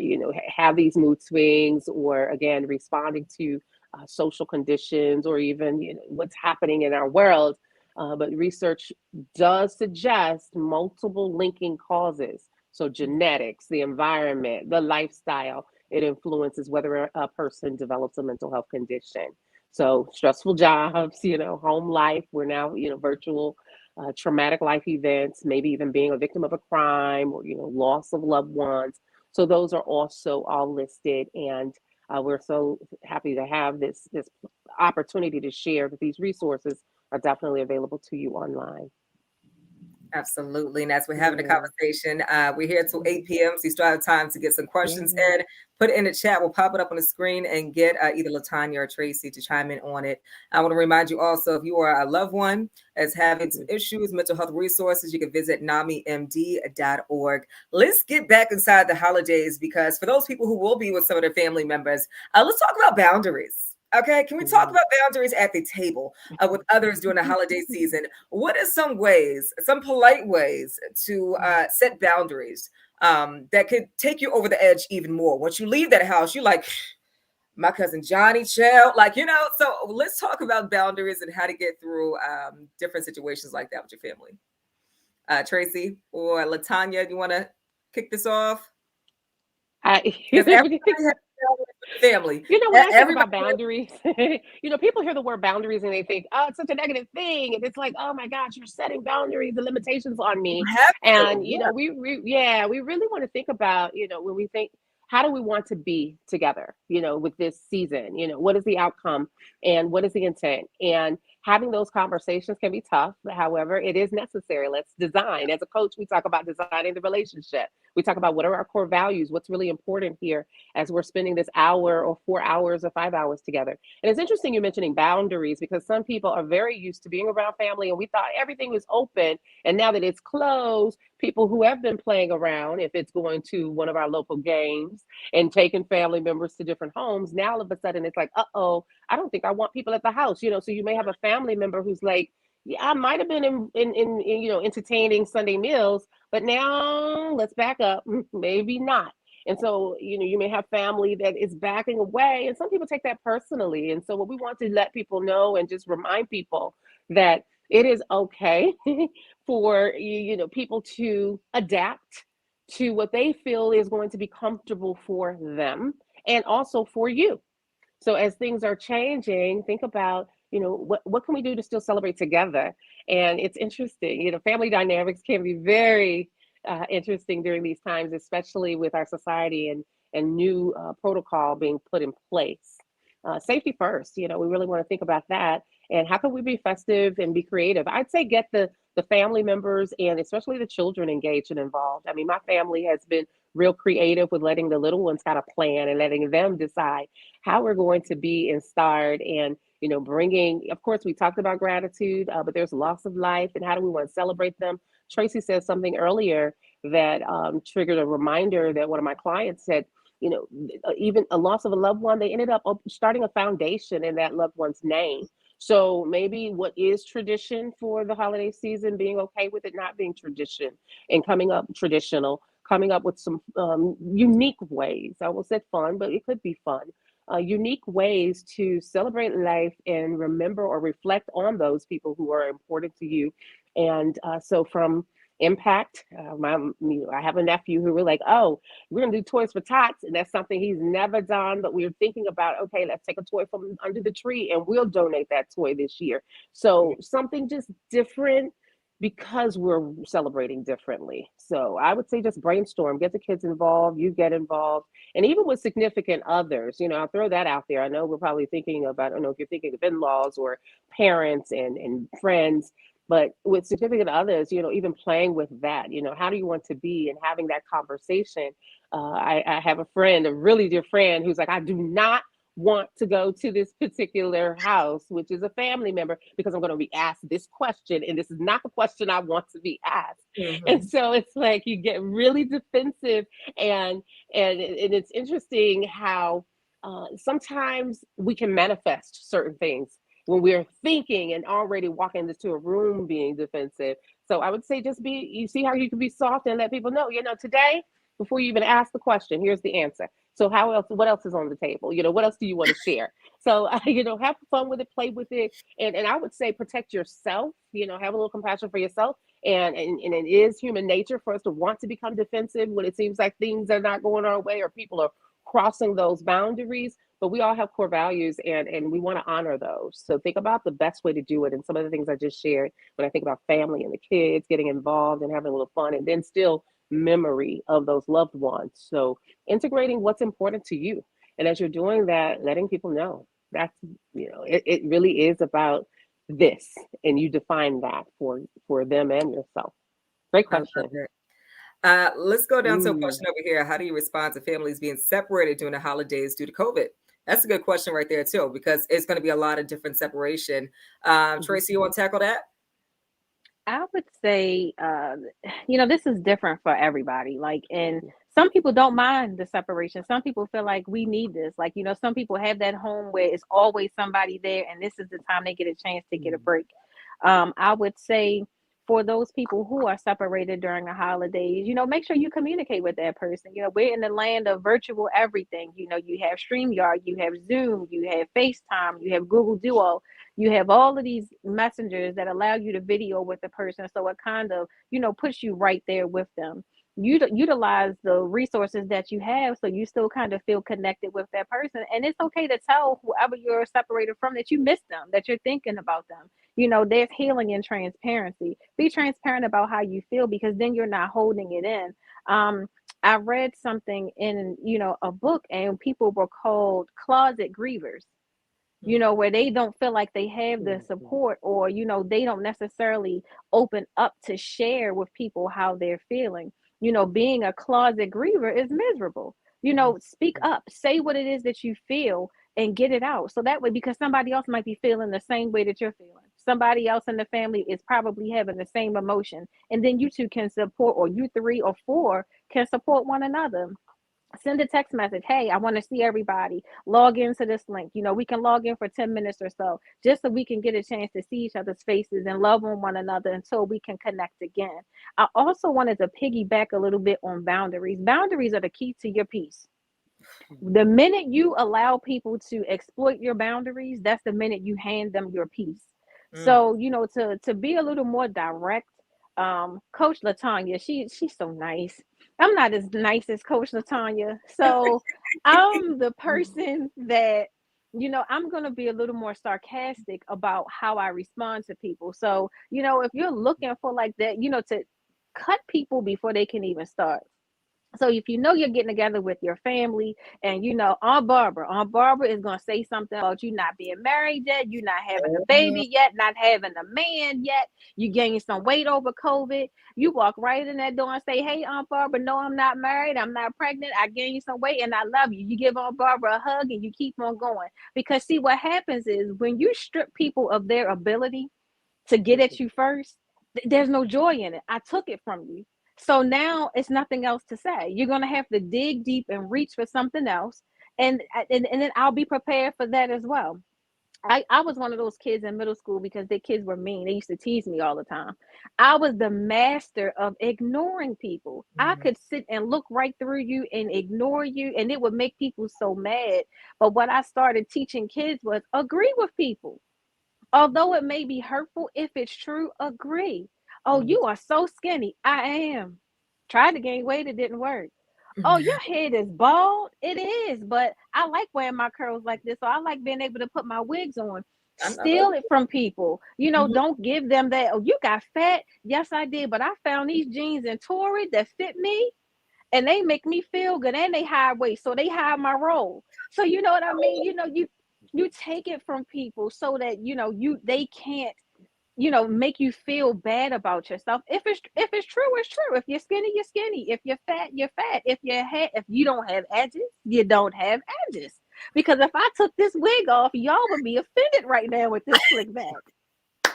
have these mood swings, or again, responding to social conditions, or even, what's happening in our world. But research does suggest multiple linking causes. So genetics, the environment, the lifestyle, it influences whether a person develops a mental health condition. So stressful jobs, home life. We're now, virtual traumatic life events, maybe even being a victim of a crime or, loss of loved ones. So those are also all listed. And we're so happy to have this opportunity to share that these resources are definitely available to you online. Absolutely. And as we're having a Yeah. conversation, we're here till 8 p.m. So you still have time to get some questions Yeah. in. Put it in the chat. We'll pop it up on the screen and get either Latanya or Tracy to chime in on it. I want to remind you also, if you are a loved one that's having some issues, mental health resources, you can visit NAMIMD.org. Let's get back inside the holidays, because for those people who will be with some of their family members, let's talk about boundaries. Okay, can we talk about boundaries at the table with others during the holiday season? What are some ways, some polite ways to set boundaries that could take you over the edge even more? Once you leave that house, you're like, my cousin Johnny, chill. So let's talk about boundaries and how to get through different situations like that with your family. Tracy or Latanya, you want to kick this off? Because everybody has family. When I think Everybody about boundaries, people hear the word boundaries and they think, oh, it's such a negative thing. And it's like, oh my gosh, you're setting boundaries and limitations on me. have to. And, Yeah. we really want to think about, when we think, how do we want to be together, with this season? What is the outcome and what is the intent? And having those conversations can be tough. However, it is necessary. Let's design. As a coach, we talk about designing the relationship. We talk about what are our core values, what's really important here as we're spending this hour or 4 hours or 5 hours together. And it's interesting you mentioning boundaries, because some people are very used to being around family and we thought everything was open. And now that it's closed, people who have been playing around, if it's going to one of our local games and taking family members to different homes, now all of a sudden it's like, uh-oh, I don't think I want people at the house. So you may have a family member who's like, yeah, I might have been in entertaining Sunday meals, but now let's back up. Maybe not. And so, you may have family that is backing away, and some people take that personally. And so, what we want to let people know and just remind people that it is okay for people to adapt to what they feel is going to be comfortable for them and also for you. So as things are changing, think about, what can we do to still celebrate together? And it's interesting, family dynamics can be very interesting during these times, especially with our society and new protocol being put in place. Safety first, we really want to think about that. And how can we be festive and be creative? I'd say get the family members and especially the children engaged and involved. I mean, my family has been real creative with letting the little ones kind of plan and letting them decide how we're going to be inspired and bringing, of course, we talked about gratitude, but there's loss of life and how do we want to celebrate them. Tracy said something earlier that triggered a reminder that one of my clients said, even a loss of a loved one, they ended up starting a foundation in that loved one's name. So maybe what is tradition for the holiday season, being okay with it not being tradition and coming up traditional, coming up with some unique ways. I will say fun, but it could be fun. Unique ways to celebrate life and remember or reflect on those people who are important to you. And so from impact, I have a nephew who were like, oh, we're gonna do toys for tots, and that's something he's never done, but we're thinking about, okay, let's take a toy from under the tree and we'll donate that toy this year. So something just different because we're celebrating differently. So I would say just brainstorm, get the kids involved, you get involved, and even with significant others, I'll throw that out there. I know we're probably thinking about, I don't know if you're thinking of in-laws or parents and friends, but with significant others, even playing with that, how do you want to be and having that conversation. I have a friend, a really dear friend, who's like, I do not want to go to this particular house, which is a family member, because I'm going to be asked this question, and this is not the question I want to be asked. And so it's like you get really defensive, and it's interesting how sometimes we can manifest certain things when we're thinking and already walking into a room being defensive. So I would say you see how you can be soft and let people know, today, before you even ask the question, here's the answer. So what else is on the table? What else do you want to share? So, have fun with it, play with it. And I would say protect yourself, have a little compassion for yourself. And it is human nature for us to want to become defensive when it seems like things are not going our way or people are crossing those boundaries, but we all have core values, and we want to honor those. So think about the best way to do it. And some of the things I just shared, when I think about family and the kids getting involved and having a little fun, and then still memory of those loved ones. So integrating what's important to you. And as you're doing that, letting people know that's, it really is about this, and you define that for them and yourself. Great I love question. it. Let's go down to a Mm. question over here. How do you respond to families being separated during the holidays due to COVID? That's a good question right there too, because it's going to be a lot of different separation. Mhm. Tracy, you want to tackle that? I would say, this is different for everybody. Like, and Mhm. some people don't mind the separation. Some people feel like we need this. Like, some people have that home where it's always somebody there, and this is the time they get a chance to get a Mhm. break. I would say for those people who are separated during the holidays, make sure you communicate with that person. We're in the land of virtual everything. You have StreamYard, you have Zoom, you have FaceTime, you have Google Duo, you have all of these messengers that allow you to video with the person, so it kind of puts you right there with them. You utilize the resources that you have, so you still kind of feel connected with that person, and it's okay to tell whoever you're separated from that you miss them, that you're thinking about them. There's healing in transparency. Be transparent about how you feel, because then you're not holding it in. I read something in a book, and people were called closet grievers, where they don't feel like they have the Mhm. support, or, they don't necessarily open up to share with people how they're feeling. Being a closet griever is miserable. Speak up, say what it is that you feel, and get it out. So that way, because somebody else might be feeling the same way that you're feeling. Somebody else in the family is probably having the same emotion. And then you two can support, or you three or four can support one another. Send a text message. Hey, I want to see everybody. Log into this link. We can log in for 10 minutes or so, just so we can get a chance to see each other's faces and love on one another until we can connect again. I also wanted to piggyback a little bit on boundaries. Boundaries are the key to your peace. The minute you allow people to exploit your boundaries, that's the minute you hand them your peace. Mm. So, to be a little more direct, Coach Latanya, she's so nice. I'm not as nice as Coach Latanya. So I'm the person that, I'm gonna be a little more sarcastic about how I respond to people. So, if you're looking for like that, to cut people before they can even start. So if you're getting together with your family, and Aunt Barbara is gonna say something about you not being married yet, you not having a Uh, baby yet, not having a man yet, you gained some weight over COVID. You walk right in that door and say, "Hey, Aunt Barbara, no, I'm not married, I'm not pregnant, I gained some weight, and I love you." You give Aunt Barbara a hug, and you keep on going. Because see, what happens is when you strip people of their ability to get at you first, there's no joy in it. I took it from you. So now it's nothing else to say. You're going to have to dig deep and reach for something else. And then I'll be prepared for that as well. I was one of those kids in middle school, because the kids were mean. They used to tease me all the time. I was the master of ignoring people. I mm, could sit and look right through you and ignore you, and it would make people so mad. But what I started teaching kids was agree with people. Although it may be hurtful, if it's true, agree. Oh, mm. you are so skinny. I am. Tried to gain weight, it didn't work. Oh, your head is bald. It is, but I like wearing my curls like this. So I like being able to put my wigs on. I know that's Steal it from people. mhm. Don't give them that. Oh, you got fat. Yes, I did. But I found these jeans in Tory that fit me, and they make me feel good, and they hide waist, so they hide my role. So you know what I mean? You take it from people so that they can't make you feel bad about yourself. If it's true, it's true. If you're skinny, you're skinny. If you're fat, you're fat. If you don't have edges, you don't have edges. Because if I took this wig off, y'all would be offended right now with this slick back.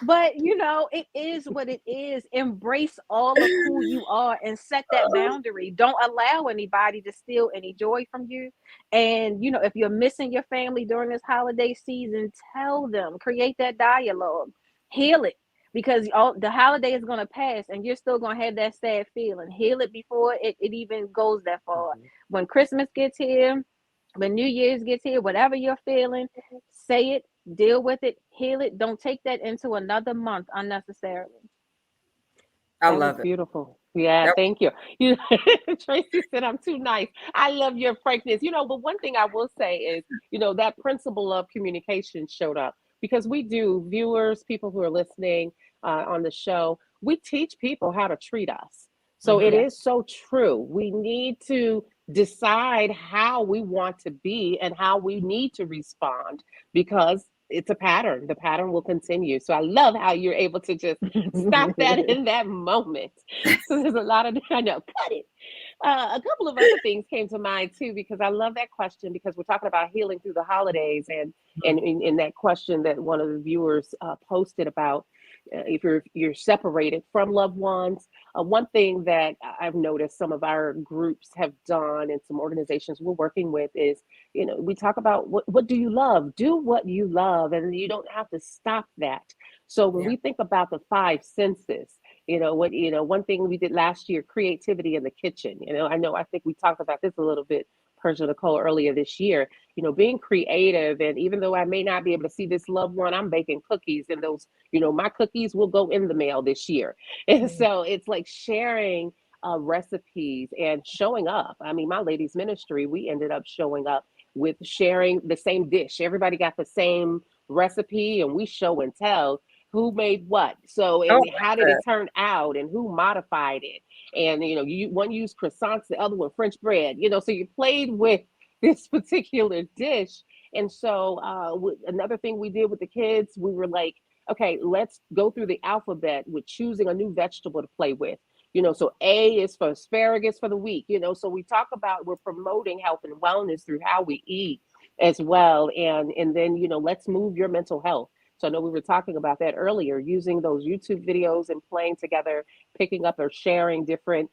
But it is what it is. Embrace all of who you are and set that boundary. Don't allow anybody to steal any joy from you. And if you're missing your family during this holiday season, tell them. Create that dialogue. Heal it. Because all the holiday is going to pass, and you're still going to have that sad feeling. Heal it before it even goes that far. Mhm. When Christmas gets here, when New Year's gets here, whatever you're feeling, say it, deal with it, heal it. Don't take that into another month unnecessarily. I That is love it. beautiful. Yeah, Yep. thank you. You Tracy said I'm too nice. I love your frankness. But one thing I will say is, that principle of communication showed up because we do, viewers, people who are listening on the show, we teach people how to treat us. So it Mhm. Yeah. is so true. We need to decide how we want to be and how we need to respond because it's a pattern. The pattern will continue. So I love how you're able to just stop that in that moment. So there's a lot of, I know, cut it. A couple of other things came to mind too, because I love that question because we're talking about healing through the holidays. And Mhm. in that question that one of the viewers posted about if you're separated from loved ones, one thing that I've noticed some of our groups have done and some organizations we're working with is, we talk about what do you love? Do what you love, and you don't have to stop that. So when Yeah. we think about the five senses, one thing we did last year, creativity in the kitchen. I think we talked about this a little bit, Persia Nicole, earlier this year. Being creative, and even though I may not be able to see this loved one, I'm baking cookies, and those, my cookies will go in the mail this year. And Mhm. so it's like sharing recipes and showing up. I mean, my ladies ministry, we ended up showing up with sharing the same dish. Everybody got the same recipe, and we show and tell who made what. So, Oh, and how did I it turn out, and who modified it. And one used croissants, the other one French bread. So you played with this particular dish. And so another thing we did with the kids, we were like, okay, let's go through the alphabet with choosing a new vegetable to play with. So A is for asparagus for the week. So we talk about, we're promoting health and wellness through how we eat as well. And then, let's move your mental health. So I know we were talking about that earlier, using those YouTube videos and playing together, picking up or sharing different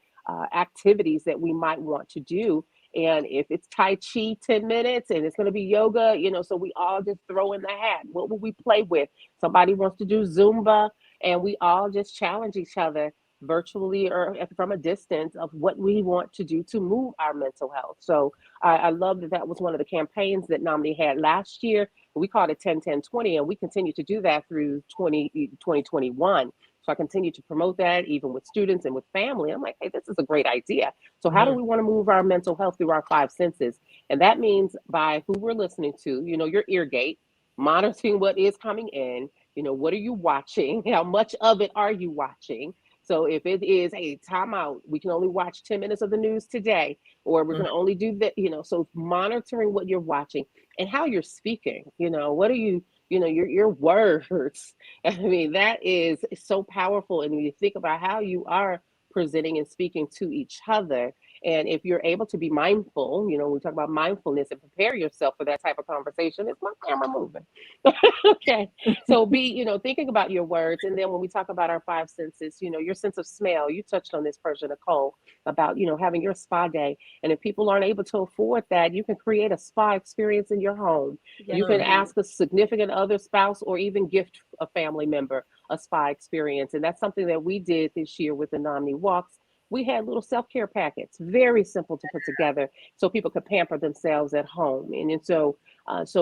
activities that we might want to do. And if it's Tai Chi 10 minutes and it's going to be yoga, so we all just throw in the hat. What will we play with? Somebody wants to do Zumba, and we all just challenge each other virtually or from a distance of what we want to do to move our mental health. So I love that was one of the campaigns that NAMI had last year. We called it 10-10-20, and we continue to do that through 2021. So I continue to promote that even with students and with family. I'm like, hey, this is a great idea. So how do Mhm. we want to move our mental health through our five senses? And that means by who we're listening to, your ear gate, monitoring what is coming in, what are you watching? How much of it are you watching? So if it is a timeout, we can only watch 10 minutes of the news today, or we're Mhm. going to only do that, so monitoring what you're watching and how you're speaking, what are you, your words. I mean, that is so powerful. And when you think about how you are presenting and speaking to each other, and if you're able to be mindful, we talk about mindfulness and prepare yourself for that type of conversation. Is my camera moving? Okay. So be, thinking about your words. And then when we talk about our five senses, your sense of smell, you touched on this, Persia Nicole, about, having your spa day. And if people aren't able to afford that, you can create a spa experience in your home. Yes, You can Mhm. indeed. ask a significant other, spouse, or even gift a family member a spa experience. And that's something that we did this year with the NAMI Walks. We had little self-care packets, very simple to put together so people could pamper themselves at home. So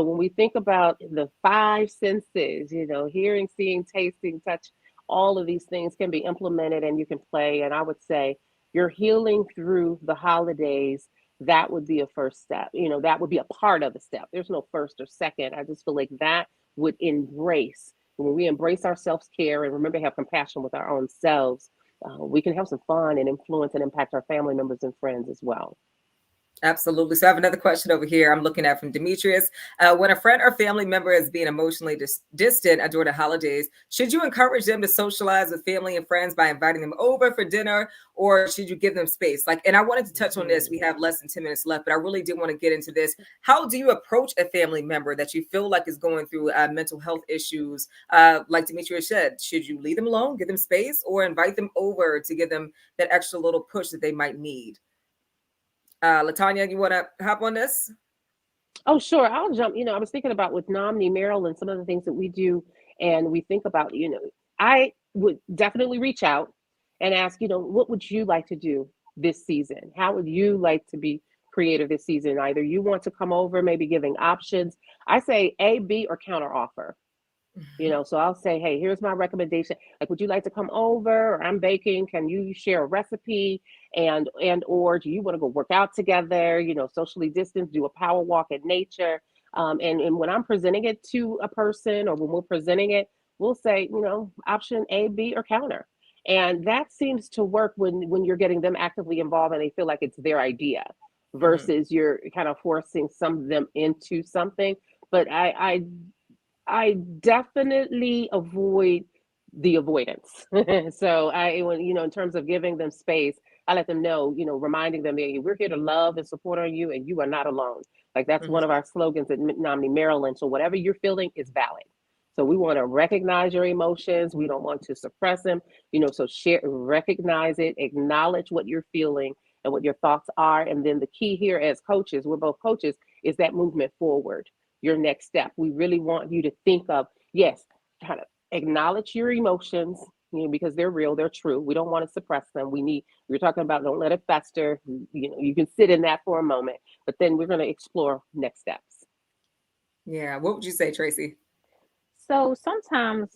when we think about the five senses, hearing, seeing, tasting, touch, all of these things can be implemented and you can play. And I would say you're healing through the holidays. That would be a first step. That would be a part of the step. There's no first or second. I just feel like that would embrace. When we embrace our self-care and remember to have compassion with our own selves, we can have some fun and influence and impact our family members and friends as well. Absolutely. So I have another question over here. I'm looking at from Demetrius. When a friend or family member is being emotionally distant during the holidays, should you encourage them to socialize with family and friends by inviting them over for dinner, or should you give them space? Like, and I wanted to touch on this. We have less than 10 minutes left, but I really did want to get into this. How do you approach a family member that you feel like is going through mental health issues? Like Demetrius said, should you leave them alone, give them space, or invite them over to give them that extra little push that they might need? Latanya, you want to hop on this? Oh, sure. I'll jump. I was thinking about with NAMI Maryland, some of the things that we do, and we think about, I would definitely reach out and ask, what would you like to do this season? How would you like to be creative this season? Either you want to come over, maybe giving options. I say A, B, or counter offer. So I'll say, hey, here's my recommendation. Like, would you like to come over? Or I'm baking. Can you share a recipe? And or do you want to go work out together? Socially distance, do a power walk in nature. And when I'm presenting it to a person, or when we're presenting it, we'll say, option A, B, or counter. And that seems to work when you're getting them actively involved and they feel like it's their idea Mhm. versus you're kind of forcing some of them into something. But I definitely avoid the avoidance. So in terms of giving them space, I let them know, reminding them that we're here to love and support on you, and you are not alone. Like, that's one of Mhm. our slogans at NAMI Maryland. So whatever you're feeling is valid. So we want to recognize your emotions. We don't want to suppress them. So share, recognize it, acknowledge what you're feeling and what your thoughts are. And then the key here, as coaches, we're both coaches, is that movement forward, your next step. We really want you to think of, yes, kind of acknowledge your emotions, because they're real, they're true. We don't want to suppress them. We're talking about, don't let it fester. You can sit in that for a moment, but then we're going to explore next steps. Yeah. What would you say, Tracy? So sometimes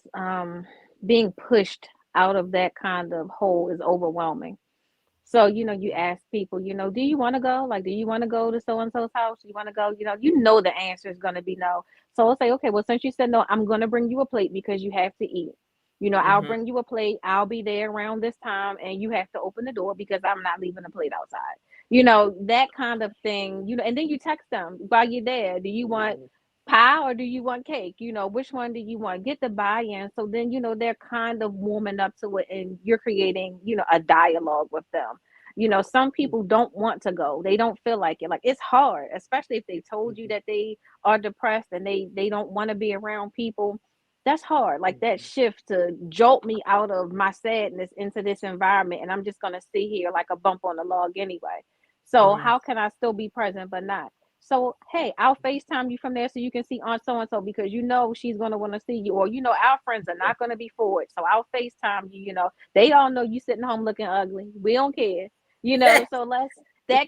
being pushed out of that kind of hole is overwhelming. So, you ask people, do you want to go? Like, do you want to go to so and so's house? Do you want to go? You know the answer is going to be no. So I'll say, okay, well, since you said no, I'm going to bring you a plate because you have to eat. I'll Mhm. bring you a plate. I'll be there around this time, and you have to open the door because I'm not leaving a plate outside. That kind of thing, and then you text them while you're there. Do you want pie or do you want cake? Which one do you want? Get the buy-in. So then, they're kind of warming up to it, and you're creating, a dialogue with them. Some people don't want to go. They don't feel like it. Like, it's hard, especially if they told you that they are depressed and they don't want to be around people. That's hard. Like, that shift to jolt me out of my sadness into this environment, and I'm just gonna sit here like a bump on the log anyway. So Mhm. how can I still be present but not? So hey, I'll FaceTime you from there so you can see Aunt so and so, because she's gonna want to see you, or our friends are not gonna be for it. So I'll FaceTime you. They all know you sitting home looking ugly. We don't care. So let's that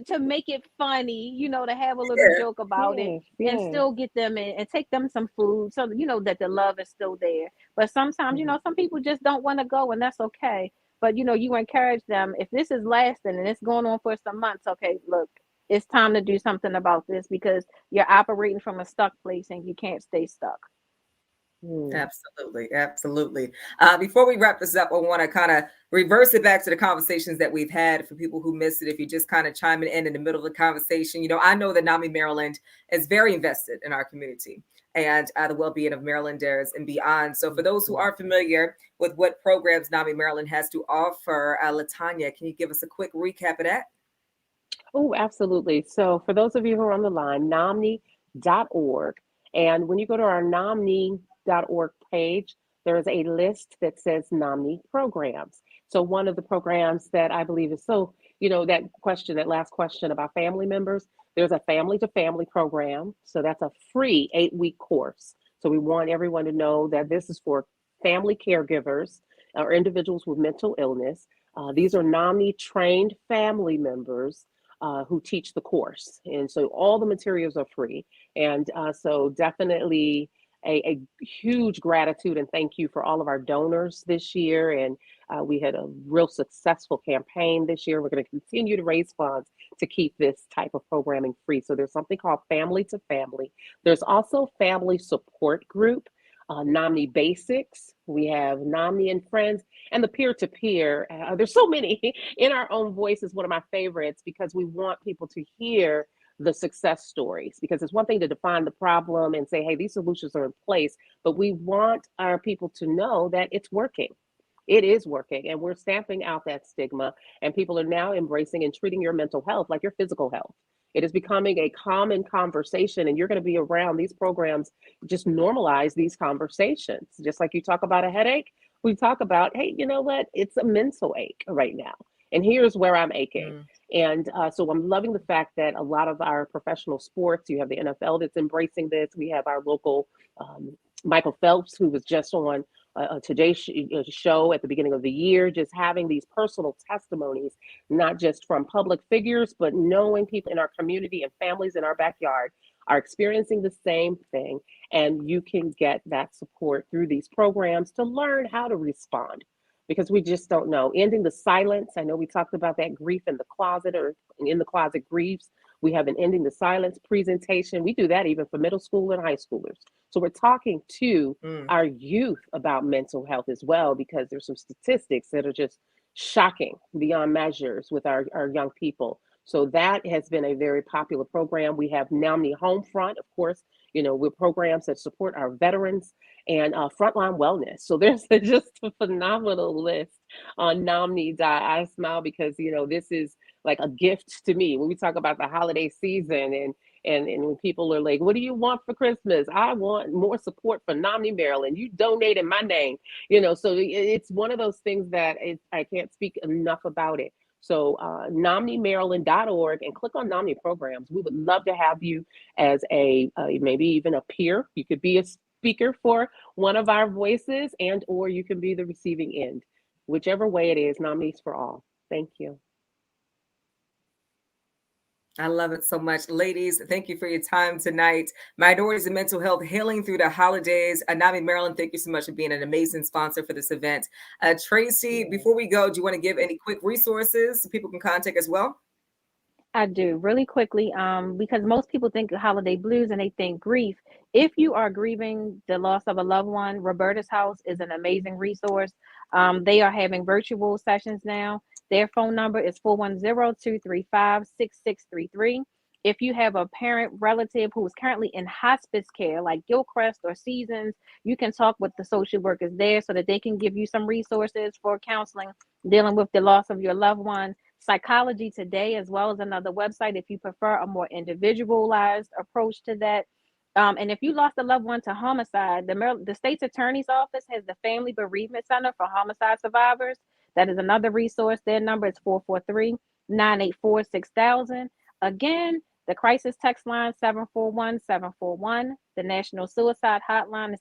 to make it funny, to have a little Yeah. joke about it, Yes, and yes. still get them in and take them some food, so that the love is still there. But sometimes, some people just don't want to go, and that's okay. But you encourage them, if this is lasting and it's going on for some months, okay, look, it's time to do something about this, because you're operating from a stuck place and you can't stay stuck. Mm. Absolutely, absolutely. Before we wrap this up, I want to kind of reverse it back to the conversations that we've had for people who missed it. If you're just kind of chiming in the middle of the conversation, I know that NAMI Maryland is very invested in our community and the well-being of Marylanders and beyond. So, for those who aren't familiar with what programs NAMI Maryland has to offer, Latanya, can you give us a quick recap of that? Oh, absolutely. So for those of you who are on the line, nomni.org. And when you go to our nomni.org page, there is a list that says NAMI programs. So one of the programs that I believe is that last question about family members, there's a family to family program. So that's a free 8-week course. So we want everyone to know that this is for family caregivers or individuals with mental illness. These are NAMI trained family members who teach the course. And so all the materials are free. And so definitely a huge gratitude and thank you for all of our donors this year. And we had a real successful campaign this year. We're going to continue to raise funds to keep this type of programming free. So there's something called Family to Family. There's also Family Support Group. NAMI Basics, we have NAMI and Friends, and the peer-to-peer. There's so many. In Our Own Voice is one of my favorites because we want people to hear the success stories, because it's one thing to define the problem and say, hey, these solutions are in place, but we want our people to know that it's working. It is working, and we're stamping out that stigma, and people are now embracing and treating your mental health like your physical health. It is becoming a common conversation, and you're going to be around these programs. Just normalize these conversations. Just like you talk about a headache, we talk about, hey, you know what? It's a mental ache right now. And here's where I'm aching. Mm. And so I'm loving the fact that a lot of our professional sports, you have the NFL that's embracing this. We have our local Michael Phelps, who was just on today's show at the beginning of the year, just having these personal testimonies, not just from public figures, but knowing people in our community and families in our backyard are experiencing the same thing, and you can get that support through these programs to learn how to respond, because we just don't know. Ending the silence. I know we talked about that grief in the closet, or in the closet griefs. We have an ending the silence presentation. We do that even for middle school and high schoolers. So we're talking to Mm. our youth about mental health as well, because there's some statistics that are just shocking beyond measures with our young people. So that has been a very popular program. We have NAMI Homefront, of course, with programs that support our veterans, and frontline wellness. So there's just a phenomenal list on NAMI. I smile because, this is like a gift to me when we talk about the holiday season, and when people are like, what do you want for Christmas? I want more support for NAMI Maryland. You donated my name, so it's one of those things that I can't speak enough about it. So NAMIMaryland.org, and click on NAMI programs. We would love to have you as a maybe even a peer. You could be a speaker for one of our voices, and or you can be the receiving end. Whichever way it is, NAMI's for all. Thank you. I love it so much. Ladies, thank you for your time tonight. Minorities and Mental Health, healing through the holidays. NAMI Maryland, thank you so much for being an amazing sponsor for this event. Tracy, before we go, do you want to give any quick resources so people can contact as well? I do, really quickly, because most people think holiday blues and they think grief. If you are grieving the loss of a loved one, Roberta's House is an amazing resource. They are having virtual sessions now. Their phone number is 410-235-6633. If you have a parent relative who is currently in hospice care, like Gilchrist or Seasons, you can talk with the social workers there so that they can give you some resources for counseling dealing with the loss of your loved one. Psychology Today, as well as another website, if you prefer a more individualized approach to that. And if you lost a loved one to homicide, the state's attorney's office has the Family Bereavement Center for Homicide Survivors. That is another resource. Their number is 443-984-6000. Again, the crisis text line 741-741. The National Suicide Hotline is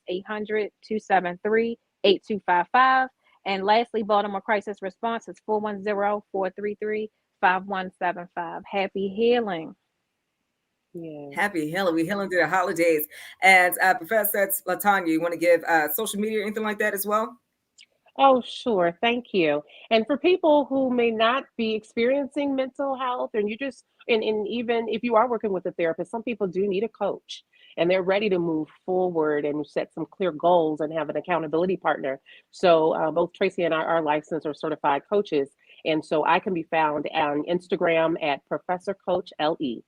800-273-8255. And lastly, Baltimore Crisis Response is 410-433-5175. Happy healing. Yeah. Happy healing. We healing through the holidays. And Professor Latanya, you want to give social media or anything like that as well? Oh, sure. Thank you. And for people who may not be experiencing mental health, and you just, and even if you are working with a therapist, some people do need a coach, and they're ready to move forward and set some clear goals and have an accountability partner. So both Tracy and I are licensed or certified coaches. And so I can be found on Instagram at Professor Coach LE.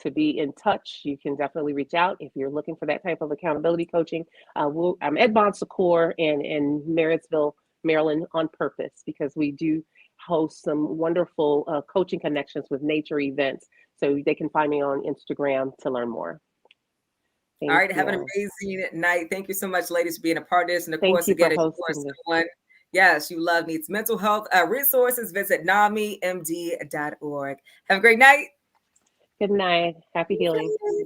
To be in touch, you can definitely reach out if you're looking for that type of accountability coaching. I'm at Bon Secours in Marysville, Maryland, on purpose, because we do host some wonderful coaching connections with nature events. So they can find me on Instagram to learn more. All right. Have an amazing night. Thank you so much, ladies, for being a part of this. And of course, again, if you are someone, yes, you love needs mental health resources, visit NAMIMD.org. Have a great night. Good night. Happy healing.